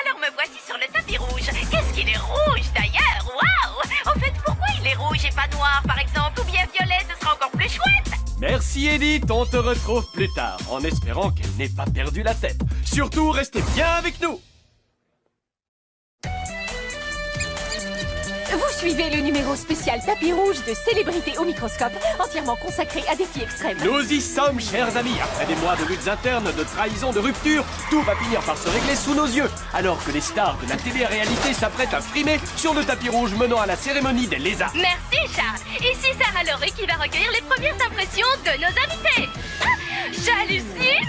S8: alors me voici sur le tapis rouge. Qu'est-ce qu'il est rouge d'ailleurs? Waouh! En fait, pourquoi il est rouge et pas noir par exemple? Ou bien violet, ce sera encore plus chouette!
S16: Merci Edith, on te retrouve plus tard, en espérant qu'elle n'ait pas perdu la tête. Surtout, restez bien avec nous.
S13: Vous suivez le numéro spécial tapis rouge de Célébrité au microscope, entièrement consacré à Défi Extrême.
S16: Nous y sommes, chers amis. Après des mois de luttes internes, de trahison, de rupture, tout va finir par se régler sous nos yeux. Alors que les stars de la télé-réalité s'apprêtent à frimer sur le tapis rouge menant à la cérémonie des lézards.
S11: Merci Charles. Ici Sarah Laurie qui va recueillir les premières impressions de nos invités. J'hallucine.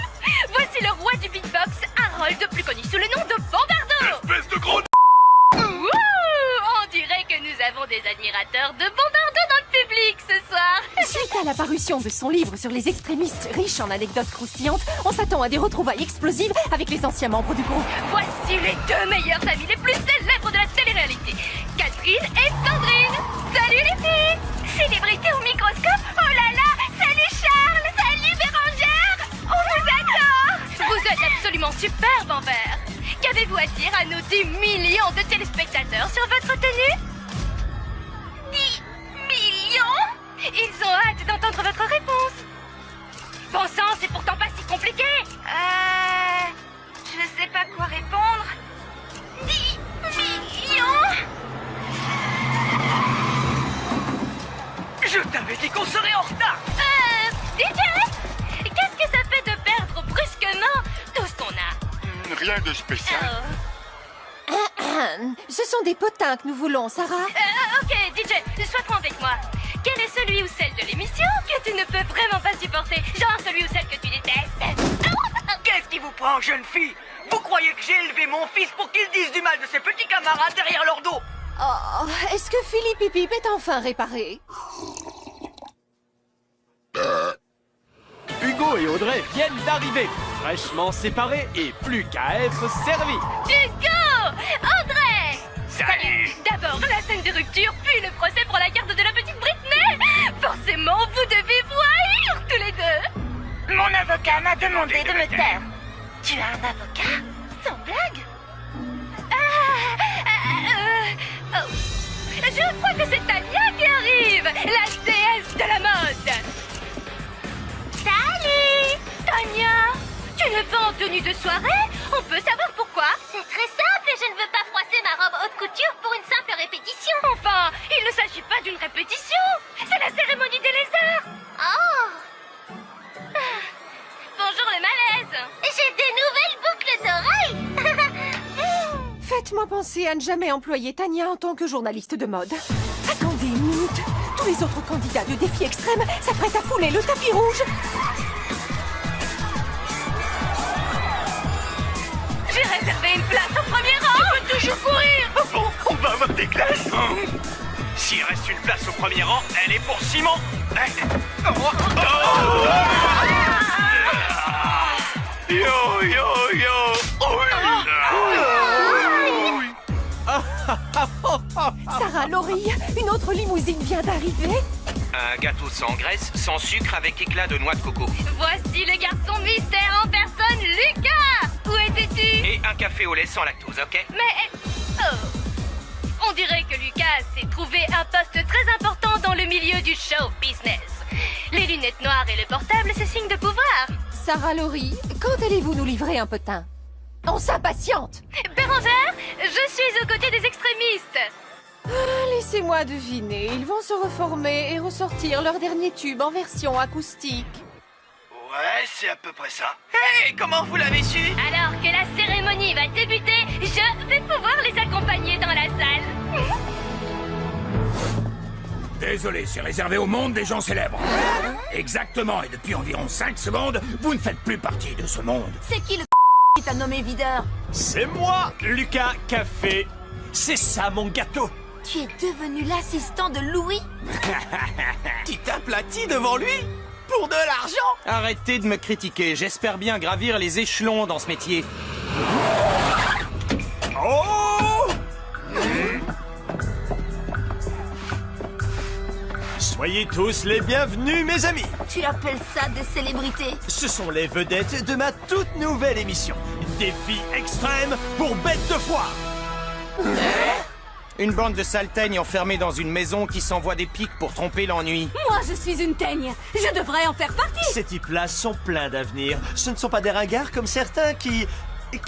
S11: Voici le roi du beatbox, Harold, plus connu sous le nom de Bombardo.
S20: Espèce de gros...
S11: On dirait que nous avons des admirateurs de Bombardo dans le public ce soir.
S13: Suite à la parution de son livre sur les extrémistes riches en anecdotes croustillantes, on s'attend à des retrouvailles explosives avec les anciens membres du groupe.
S11: Voici les 2 meilleures amies les plus célèbres de la télé-réalité, Catherine et Sandrine. Salut les filles. Célébrité au microscope. Oh là là. Salut Charles. Salut Bérangère. On vous adore. Vous êtes absolument superbe en vert. Qu'avez-vous à dire à nos 10 millions de téléspectateurs sur votre tenue? 10 millions? Ils ont hâte d'entendre votre réponse. Bon sang, c'est pourtant pas si compliqué. Je sais pas quoi répondre. 10 millions?
S19: Je t'avais dit qu'on serait en retard.
S11: DJ, qu'est-ce que ça fait de perdre brusquement tout ce qu'on a?
S12: Rien de spécial.
S13: Ce sont des potins que nous voulons, Sarah.
S11: Ok, DJ, sois franc avec moi. Quel est celui ou celle de l'émission que tu ne peux vraiment pas supporter? Genre celui ou celle que tu détestes?
S19: Qu'est-ce qui vous prend, jeune fille?
S6: Vous croyez que j'ai élevé mon fils pour qu'il dise du mal de ses petits camarades derrière leur dos?
S13: Oh, est-ce que Philippe et Pip est enfin réparé?
S16: Hugo et Audrey viennent d'arriver, fraîchement séparés et plus qu'à être servis.
S14: Hugo! Audrey!
S6: Salut!
S14: D'abord la scène de rupture, puis le procès pour la garde de la petite Britney! Forcément, vous devez vous haïr tous les deux!
S4: Mon avocat m'a demandé de me taire. Tu as un avocat? Sans blague?
S14: Oh. Je crois que c'est Tania qui arrive, la déesse de la mode!
S4: Salut!
S14: Tania! Tu ne vas en tenue de soirée? On peut savoir pourquoi?
S4: C'est très simple, je ne veux pas froisser ma robe haute couture pour une simple répétition.
S14: Enfin, il ne s'agit pas d'une répétition! C'est la cérémonie des lézards!
S4: Oh!
S14: Bonjour le malaise!
S4: J'ai des nouvelles boucles d'oreilles!
S13: Faites-moi penser à ne jamais employer Tania en tant que journaliste de mode. Attendez une minute. Tous les autres candidats de défi extrême s'apprêtent à fouler le tapis rouge.
S14: J'ai réservé une place au premier rang!
S6: On peut toujours courir! Bon, on va avoir des glaces! S'il reste une place au premier rang, elle est pour Simon! Yo, yo, yo!
S13: Sarah, Laurie, une autre limousine vient d'arriver.
S17: Un gâteau sans graisse, sans sucre avec éclat de noix de coco.
S14: Voici le garçon mystère en personne, Lucas! Où étais-tu?
S17: Et un café au lait sans lactose, ok?
S14: Mais... Oh. On dirait que Lucas s'est trouvé un poste très important dans le milieu du show business. Les lunettes noires et le portable, c'est signe de pouvoir.
S13: Sarah, Laurie, quand allez-vous nous livrer un potin? On s'impatiente.
S14: Bérangère, je suis aux côtés des extrémistes.
S13: Laissez-moi deviner, ils vont se reformer et ressortir leur dernier tube en version acoustique.
S6: Ouais, c'est à peu près ça. Hey, comment vous l'avez su?
S14: Alors que la cérémonie va débuter, je vais pouvoir les accompagner dans la salle.
S7: Désolé, c'est réservé au monde des gens célèbres. Exactement, et depuis environ 5 secondes, vous ne faites plus partie de ce monde.
S3: C'est qui le qui t'a nommé videur?
S1: C'est moi, Lucas Café. C'est ça mon gâteau.
S3: Tu es devenu l'assistant de Louis?
S15: Tu t'aplatis devant lui? Pour de l'argent?
S19: Arrêtez de me critiquer, j'espère bien gravir les échelons dans ce métier.
S1: Oh! Soyez tous les bienvenus, mes amis.
S3: Tu appelles ça des célébrités?
S1: Ce sont les vedettes de ma toute nouvelle émission. Défi extrême pour bêtes de foire.
S19: Une bande de salteignes enfermée dans une maison qui s'envoie des pics pour tromper l'ennui.
S14: Moi, je suis une teigne. Je devrais en faire partie.
S1: Ces types-là sont pleins d'avenir. Ce ne sont pas des ringards comme certains qui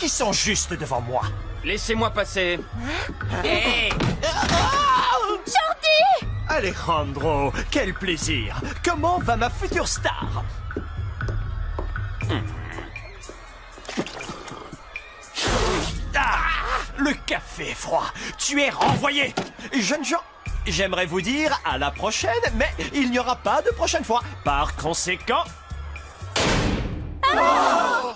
S1: sont juste devant moi.
S17: Laissez-moi passer.
S14: Hey.
S3: Jordi!
S1: Alejandro, quel plaisir. Comment va ma future star? Ah, le café est froid. Tu es renvoyé. Jeunes gens, j'aimerais vous dire à la prochaine, mais il n'y aura pas de prochaine fois. Par conséquent... Oh!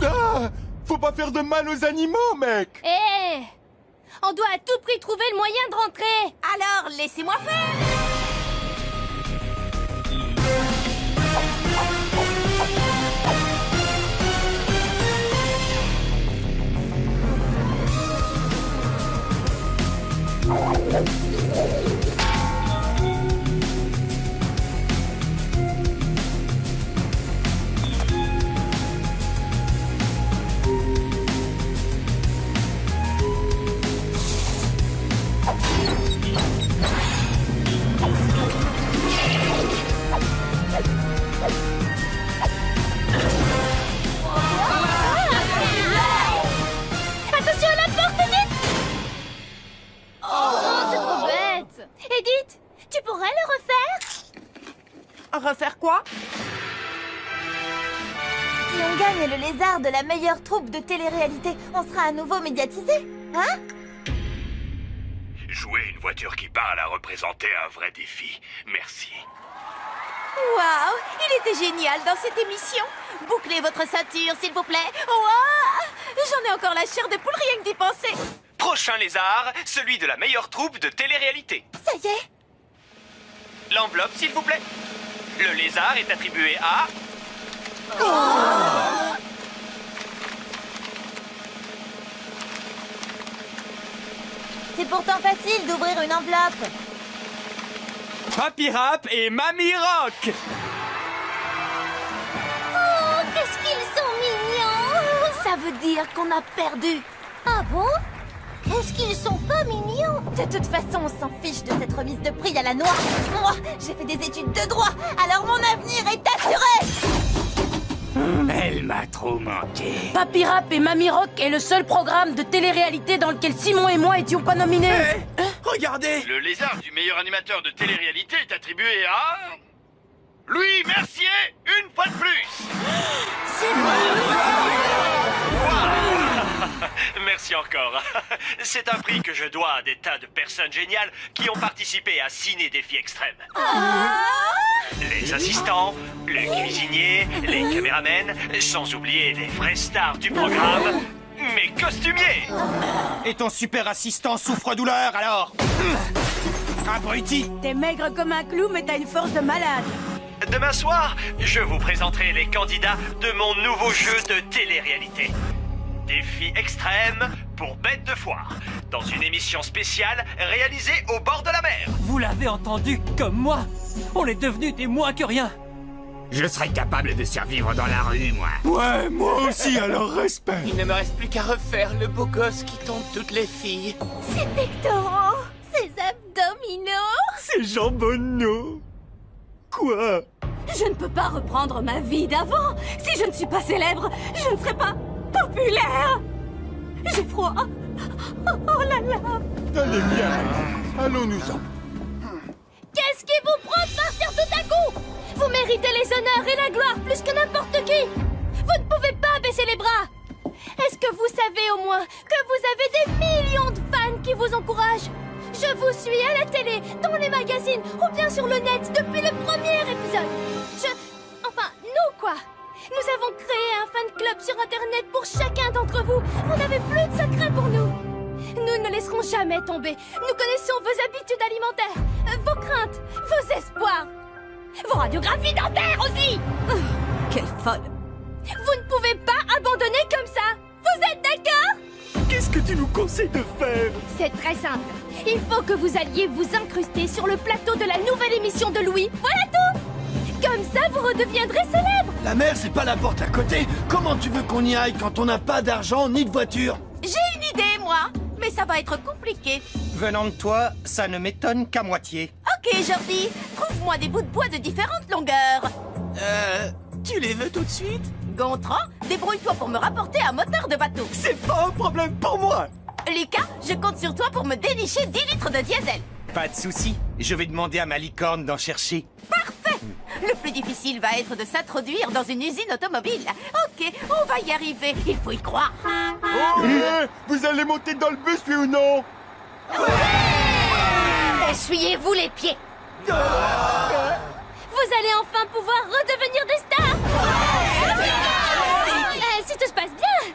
S12: Ah, faut pas faire de mal aux animaux, mec.
S14: Hé! On doit à tout prix trouver le moyen de rentrer.
S8: Alors, laissez-moi faire.
S14: Attention à la porte, Edith! Oh, c'est trop bête! Edith, tu pourrais le refaire?
S8: Refaire quoi?
S3: Si on gagne le lézard de la meilleure troupe de télé-réalité, on sera à nouveau médiatisé, hein?
S7: Jouer une voiture qui parle a représenté un vrai défi. Merci.
S8: Waouh, il était génial dans cette émission. Bouclez votre ceinture, s'il vous plaît. Waouh, j'en ai encore la chair de poule rien que d'y penser.
S17: Prochain lézard, celui de la meilleure troupe de télé-réalité.
S8: Ça y est.
S17: L'enveloppe, s'il vous plaît. Le lézard est attribué à...
S3: C'est pourtant facile d'ouvrir une enveloppe.
S19: Papy Rap et Mamie Rock.
S4: Oh, qu'est-ce qu'ils sont mignons!
S8: Ça veut dire qu'on a perdu.
S4: Ah bon? Qu'est-ce qu'ils sont pas mignons?
S3: De toute façon, on s'en fiche de cette remise de prix à la noix. Moi, j'ai fait des études de droit, alors mon avenir est assuré.
S19: Elle m'a trop manqué.
S21: Papy Rap et Mamie Rock est le seul programme de télé-réalité dans lequel Simon et moi étions pas nominés.
S19: Regardez!
S22: Le lézard du meilleur animateur de télé-réalité est attribué à... Louis Mercier, une fois de plus.
S1: Merci encore. C'est un prix que je dois à des tas de personnes géniales qui ont participé à Ciné Défi Extrême. Les assistants, les cuisiniers, les caméramens, sans oublier les vraies stars du programme, mes costumiers.
S19: Et ton super assistant souffre-douleur, alors? Abruti!
S21: T'es maigre comme un clou, mais t'as une force de malade.
S1: Demain soir, je vous présenterai les candidats de mon nouveau jeu de télé-réalité. Défi extrême pour bêtes de foire, dans une émission spéciale réalisée au bord de la mer.
S15: Vous l'avez entendu comme moi. On est devenus des moins que rien.
S7: Je serais capable de survivre dans la rue, moi.
S20: Ouais, moi aussi, alors respect.
S15: Il ne me reste plus qu'à refaire le beau gosse qui tombe toutes les filles.
S4: Ces pectoraux, ces abdominaux.
S9: C'est jambonneau. Quoi?
S21: Je ne peux pas reprendre ma vie d'avant. Si je ne suis pas célèbre, je ne serai pas populaire. J'ai froid. Oh là là.
S12: Allez, viens. Allons-nous-en.
S14: Qu'est-ce qui vous prend de partir tout à coup? Vous méritez les honneurs et la gloire plus que n'importe qui. Vous ne pouvez pas baisser les bras. Est-ce que vous savez au moins que vous avez des millions de fans qui vous encouragent? Je vous suis à la télé, dans les magazines ou bien sur le net depuis le premier épisode. Enfin, nous quoi. Nous avons créé un fan club sur Internet pour chacun d'entre vous. Vous n'avez plus de secret pour nous. Nous ne laisserons jamais tomber. Nous connaissons vos habitudes alimentaires, vos craintes, vos espoirs, vos radiographies dentaires aussi.
S21: Quelle folle.
S14: Vous ne pouvez pas abandonner comme ça. Vous êtes d'accord?
S9: Qu'est-ce que tu nous conseilles de faire?
S14: C'est très simple. Il faut que vous alliez vous incruster sur le plateau de la nouvelle émission de Louis. Voilà tout. Comme ça, vous redeviendrez célèbre.
S2: La mer, c'est pas la porte à côté. Comment tu veux qu'on y aille quand on n'a pas d'argent ni de voiture?
S8: J'ai une idée, moi. Mais ça va être compliqué.
S19: Venant de toi, ça ne m'étonne qu'à moitié.
S8: Ok, Jordi. Trouve-moi des bouts de bois de différentes longueurs.
S15: Tu les veux tout de suite?
S8: Gontran, débrouille-toi pour me rapporter un moteur de bateau.
S9: C'est pas un problème pour moi.
S8: Lucas, je compte sur toi pour me dénicher 10 litres de diesel.
S19: Pas de souci. Je vais demander à ma licorne d'en chercher.
S8: Parfait. Le plus difficile va être de s'introduire dans une usine automobile. Ok, on va y arriver. Il faut y croire.
S12: Vous allez monter dans le bus, oui ou non?
S14: Essuyez-vous les pieds. Vous allez enfin pouvoir redevenir des stars. Si tout se passe bien.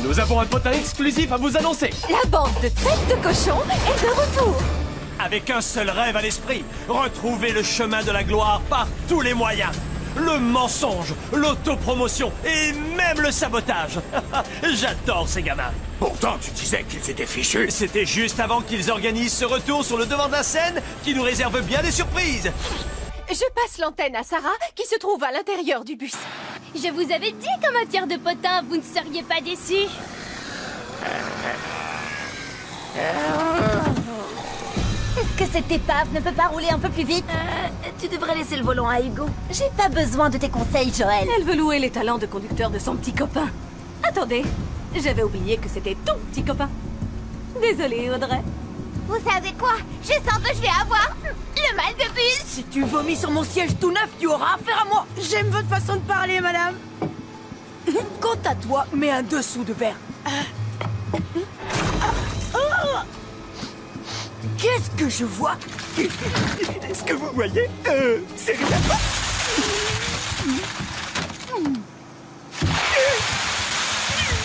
S16: Nous avons un potin exclusif à vous annoncer.
S21: La bande de têtes de cochon est de retour.
S1: Avec un seul rêve à l'esprit, retrouver le chemin de la gloire par tous les moyens. Le mensonge, l'autopromotion et même le sabotage. J'adore ces gamins.
S7: Pourtant, tu disais qu'ils étaient fichus.
S1: C'était juste avant qu'ils organisent ce retour sur le devant de la scène qui nous réserve bien des surprises.
S13: Je passe l'antenne à Sarah, qui se trouve à l'intérieur du bus.
S14: Je vous avais dit qu'en matière de potin, vous ne seriez pas déçus.
S3: Est-ce que cette épave ne peut pas rouler un peu plus vite?
S21: Tu devrais laisser le volant à Hugo.
S3: J'ai pas besoin de tes conseils, Joël.
S21: Elle veut louer les talents de conducteur de son petit copain. Attendez, j'avais oublié que c'était ton petit copain. Désolée, Audrey.
S4: Vous savez quoi? Je sens que je vais avoir le mal de bus.
S21: Si tu vomis sur mon siège tout neuf, tu auras affaire à moi. J'aime votre façon de parler, madame. Quant à toi, mets un dessous de verre.
S9: que je vois... Ce que vous voyez, c'est rien.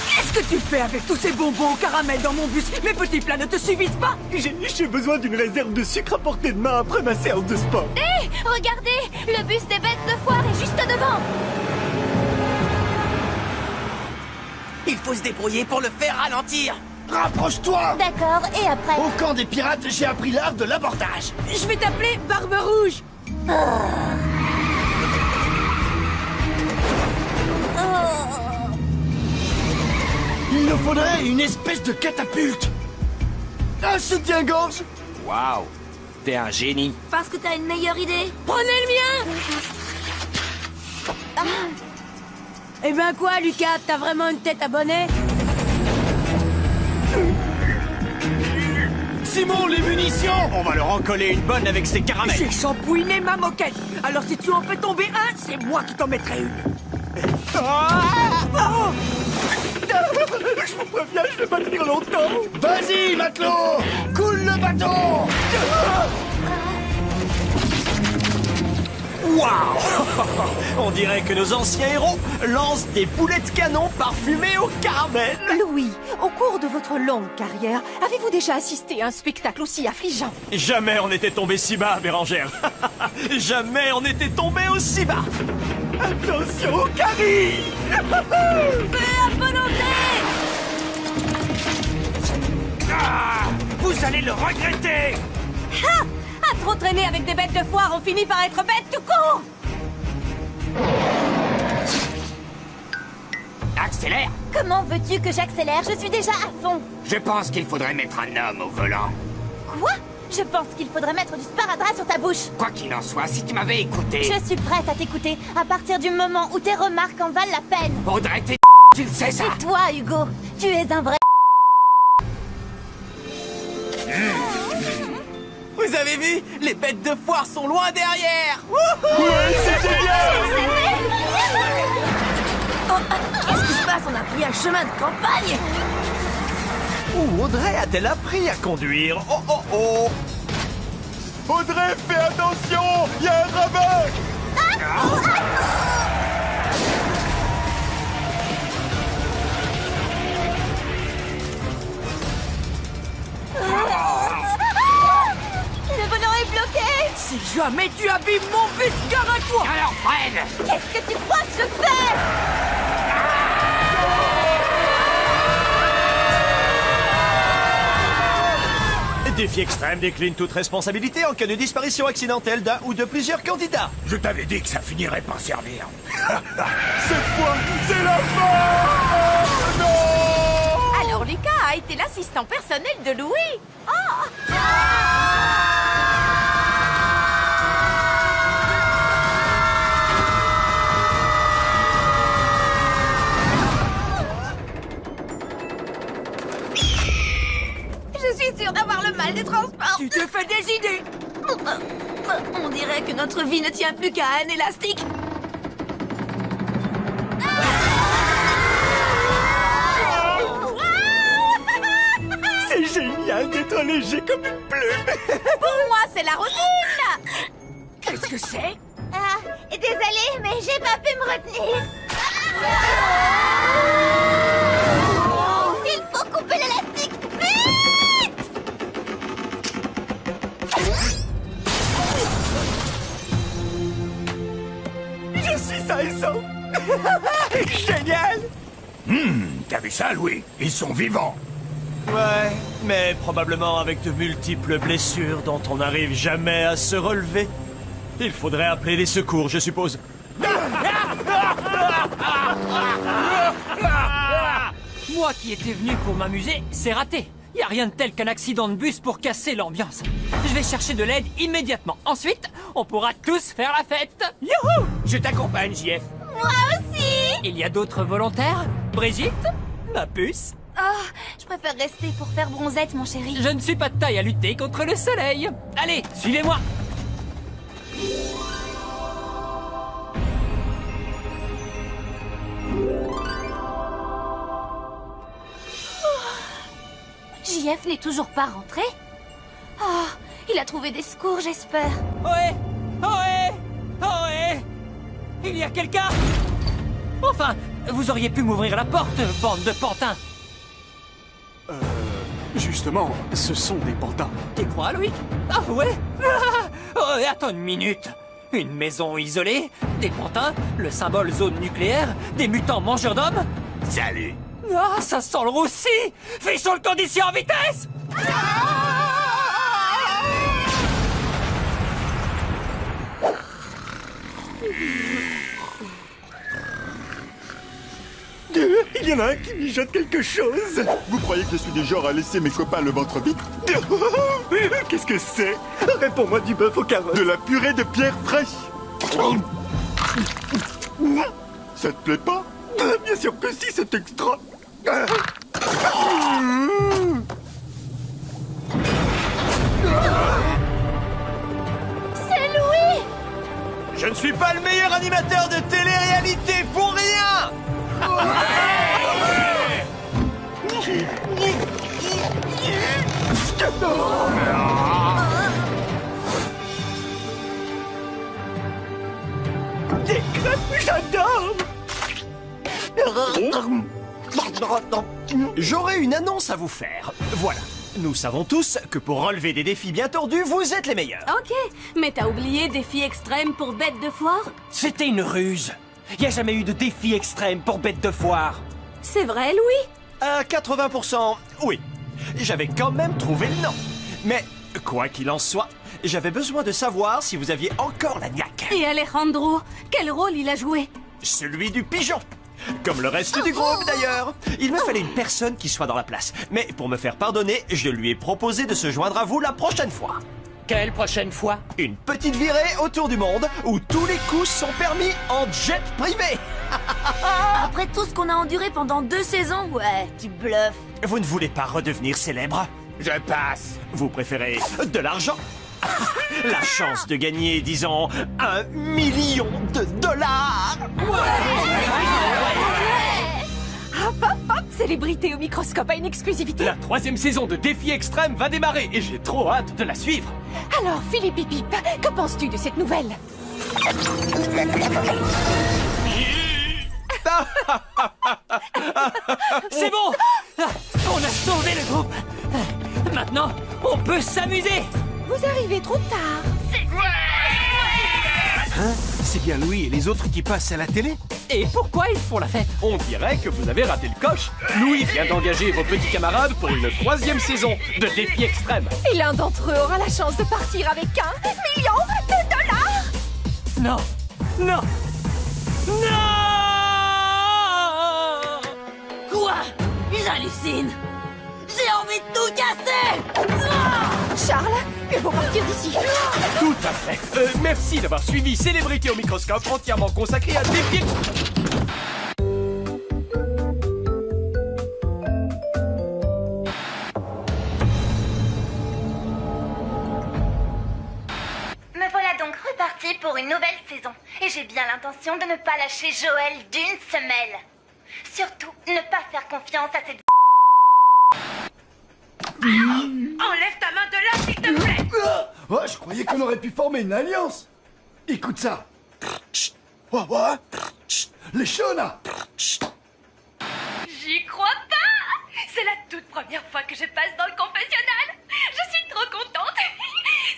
S21: Qu'est-ce que tu fais avec tous ces bonbons au caramel dans mon bus? Mes petits plats ne te suffisent pas?
S9: J'ai besoin d'une réserve de sucre à portée de main après ma séance de sport.
S14: Hé, regardez, le bus des bêtes de foire est juste devant.
S21: Il faut se débrouiller pour le faire ralentir.
S2: Rapproche-toi!
S3: D'accord, et après?
S2: Au camp des pirates, j'ai appris l'art de l'abordage.
S21: Je vais t'appeler Barbe Rouge.
S2: Il nous faudrait une espèce de catapulte. Un soutien-gorge.
S19: Waouh, t'es un génie.
S21: Parce que t'as une meilleure idée. Prenez le mien. Eh ben quoi, Lucas, t'as vraiment une tête à bonnet?
S19: Simon, les munitions! On va leur en coller une bonne avec ces caramels.
S21: J'ai shampouiné ma moquette. Alors si tu en fais tomber un, c'est moi qui t'en mettrai une.
S9: Je vous préviens, je vais pas tenir longtemps.
S2: Vas-y, matelot! Coule le bateau!
S1: Waouh! On dirait que nos anciens héros lancent des boulets de canon parfumés au caramel.
S13: Louis, au cours de votre longue carrière, avez-vous déjà assisté à un spectacle aussi affligeant?
S1: Jamais on n'était tombé si bas, Bérangère. Jamais on n'était tombé aussi bas.
S9: Attention au carry.
S21: Fais à volonté.
S19: Ah, vous allez le regretter.
S21: Ha! À trop traîner avec des bêtes de foire, on finit par être bêtes tout court.
S15: Accélère!
S3: Comment veux-tu que j'accélère? Je suis déjà à fond.
S15: Je pense qu'il faudrait mettre un homme au volant.
S3: Quoi? Je pense qu'il faudrait mettre du sparadrap sur ta bouche.
S15: Quoi qu'il en soit, si tu m'avais écouté...
S3: Je suis prête à t'écouter, à partir du moment où tes remarques en valent la peine.
S15: Audrey, t'es... Tu le sais, ça?
S3: Et toi, Hugo, tu es un vrai...
S21: Vous avez vu? Les bêtes de foire sont loin derrière.
S9: Ouais, c'est génial.
S21: Qu'est-ce qui se passe? On a pris un chemin de campagne.
S1: Où Audrey a-t-elle appris à conduire? Oh oh oh!
S12: Audrey, fais attention! Il y a un rabat!
S3: Le volant est bloqué.
S21: Si jamais tu abîmes mon bus, gare à toi.
S15: Alors freine!
S3: Qu'est-ce que tu crois que je fais?
S1: Défi extrême décline toute responsabilité en cas de disparition accidentelle d'un ou de plusieurs candidats.
S7: Je t'avais dit que ça finirait par servir.
S12: Cette fois, c'est la fin! Non!
S8: Alors Lucas a été l'assistant personnel de Louis. Je suis sûre d'avoir le mal des transports.
S21: Tu te fais des idées.
S8: On dirait que notre vie ne tient plus qu'à un élastique.
S9: C'est génial d'être léger comme une plume.
S8: Pour moi, c'est la routine.
S21: Qu'est-ce que c'est?
S4: Ah, désolée, mais j'ai pas pu me retenir. Il faut couper l'élastique. Vite!
S9: Je suis sain et sauf. Génial.
S7: T'as vu ça, Louis? Ils sont vivants.
S1: Ouais, mais probablement avec de multiples blessures dont on n'arrive jamais à se relever. Il faudrait appeler les secours, je suppose.
S21: Moi qui étais venu pour m'amuser, c'est raté. Y a rien de tel qu'un accident de bus pour casser l'ambiance. Je vais chercher de l'aide immédiatement. Ensuite, on pourra tous faire la fête. Youhou! Je t'accompagne, JF.
S4: Moi aussi!
S21: Il y a d'autres volontaires? Brigitte? Ma puce?
S3: Oh, je préfère rester pour faire bronzette, mon chéri.
S21: Je ne suis pas de taille à lutter contre le soleil. Allez, suivez-moi.
S3: JF n'est toujours pas rentré? Oh,
S14: Il a trouvé des secours, j'espère.
S21: Ohé! Ohé! Ohé! Il y a quelqu'un? Enfin, vous auriez pu m'ouvrir la porte, bande de pantins.
S19: Justement, ce sont des pantins.
S21: Tu crois, Louis? Ah ouais? Oh, attends une minute. Une maison isolée, des pantins, le symbole zone nucléaire, des mutants mangeurs d'hommes?
S1: Salut.
S21: Ah, ça sent le roussi! Fichons le condition en vitesse!
S9: Il y en a un qui mijote quelque chose.
S12: Vous croyez que je suis du genre à laisser mes copains le ventre vide?
S9: Qu'est-ce que c'est? Réponds-moi du bœuf aux carottes.
S12: De la purée de pierre fraîche. Ça te plaît pas?
S9: Bien sûr que si, c'est extra.
S14: C'est Louis!
S1: Je ne suis pas le meilleur animateur de télé-réalité pour rien.
S9: Des crêpes, j'adore.
S1: J'aurais une annonce à vous faire. Voilà. Nous savons tous que pour relever des défis bien tordus, vous êtes les meilleurs.
S11: Ok, mais t'as oublié défi extrême pour bête de foire?
S21: C'était une ruse. Y a jamais eu de défi extrême pour bête de foire.
S11: C'est vrai, Louis?
S1: À 80%, oui. J'avais quand même trouvé le nom. Mais, quoi qu'il en soit, j'avais besoin de savoir si vous aviez encore la niaque.
S11: Et Alejandro, quel rôle il a joué?
S1: Celui du pigeon. Comme le reste du groupe, d'ailleurs. Il me fallait une personne qui soit dans la place. Mais pour me faire pardonner, je lui ai proposé de se joindre à vous la prochaine fois.
S21: Quelle prochaine fois?
S1: Une petite virée autour du monde où tous les coups sont permis en jet privé.
S3: Après tout ce qu'on a enduré pendant 2 saisons, ouais, tu bluffes.
S1: Vous ne voulez pas redevenir célèbre? Je passe. Vous préférez de l'argent? La chance de gagner, disons, $1 million.
S13: Hop, hop, hop! Célébrité au microscope à une exclusivité.
S16: La 3e saison de Défi Extrême va démarrer et j'ai trop hâte de la suivre.
S13: Alors, Philippe Pipip, que penses-tu de cette nouvelle?
S21: C'est bon! On a sauvé le groupe! Maintenant, on peut s'amuser!
S13: Vous arrivez trop tard.
S10: Hein? C'est bien Louis et les autres qui passent à la télé?
S21: Et pourquoi ils font la fête?
S16: On dirait que vous avez raté le coche. Louis vient d'engager vos petits camarades pour une 3e saison de Défi Extrême.
S13: Et l'un d'entre eux aura la chance de partir avec $1 million.
S21: Non! Non! Non!
S11: Quoi? J'hallucine! J'ai envie de tout casser!
S13: Charles, il faut partir d'ici.
S16: Tout à fait. Merci d'avoir suivi Célébrité au microscope entièrement consacré à Défi.
S4: Me voilà donc repartie pour une nouvelle saison. Et j'ai bien l'intention de ne pas lâcher Joël d'une semelle. Surtout, ne pas faire confiance à cette...
S6: Enlève ta main de là, s'il te plaît!
S2: Oh, je croyais qu'on aurait pu former une alliance. Écoute ça. Oh, oh. Les Shona.
S6: J'y crois pas! C'est la toute première fois que je passe dans le confessionnal! Je suis trop contente!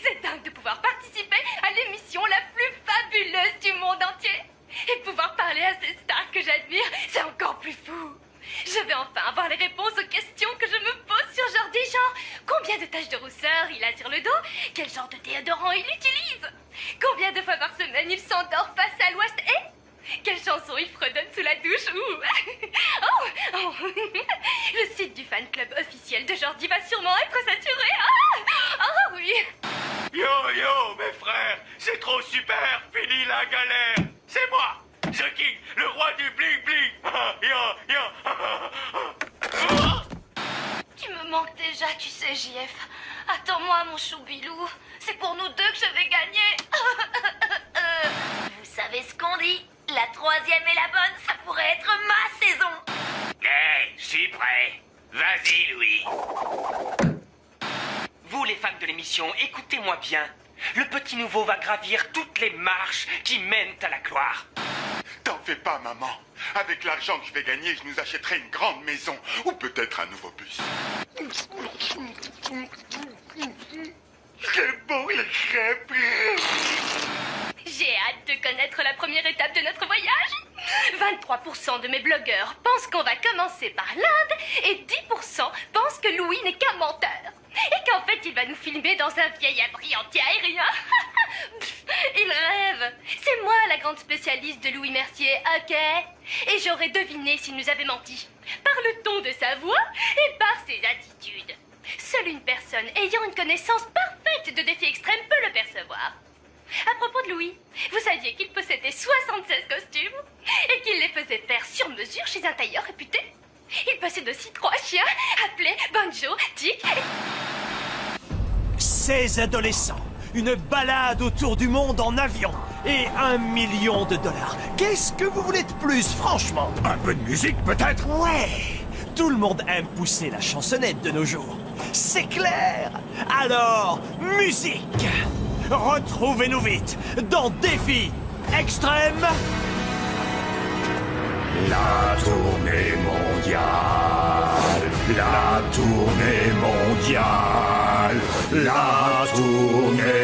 S6: C'est dingue de pouvoir participer à l'émission la plus fabuleuse du monde entier! Et pouvoir parler à ces stars que j'admire, c'est encore plus fou! Je vais enfin avoir les réponses aux questions que je me pose sur Jordi, genre combien de taches de rousseur il a sur le dos, quel genre de déodorant il utilise, combien de fois par semaine il s'endort face à l'ouest et quelle chanson il fredonne sous la douche ou... oh. Le site du fan club officiel de Jordi va sûrement être saturé. Ah oui.
S22: Yo yo mes frères, c'est trop super, fini la galère. C'est moi, The King, le roi du bling bling.
S6: Tu me manques déjà, tu sais, JF. Attends-moi, mon choubilou. C'est pour nous deux que je vais gagner.
S4: Vous savez ce qu'on dit? La 3e est la bonne, ça pourrait être ma saison.
S22: Je suis prêt. Vas-y, Louis.
S17: Vous, les fans de l'émission, mission, écoutez-moi bien. Le petit nouveau va gravir toutes les marches qui mènent à la gloire.
S12: T'en fais pas, maman. Avec l'argent que je vais gagner, je nous achèterai une grande maison. Ou peut-être un nouveau bus.
S17: C'est bon, les crêpes.
S6: J'ai hâte de connaître la première étape de notre voyage. 23% de mes blogueurs pensent qu'on va commencer par l'Inde et 10% pensent que Louis n'est qu'un menteur. Et qu'en fait, il va nous filmer dans un vieil abri anti-aérien. Il rêve. C'est moi la grande spécialiste de Louis Mercier, ok? Et j'aurais deviné s'il nous avait menti. Par le ton de sa voix et par ses attitudes. Seule une personne ayant une connaissance parfaite de défis extrêmes peut le percevoir. À propos de Louis, vous saviez qu'il possédait 76 costumes et qu'il les faisait faire sur mesure chez un tailleur réputé? Il possède aussi 3 chiens appelés Banjo, Dick et...
S1: 16 adolescents, une balade autour du monde en avion et $1 million. Qu'est-ce que vous voulez de plus, franchement?
S7: Un peu de musique, peut-être?
S1: Ouais! Tout le monde aime pousser la chansonnette de nos jours. C'est clair! Alors, musique! Retrouvez-nous vite dans Défi Extrême!
S7: La tournée mondiale, la tournée mondiale, la tournée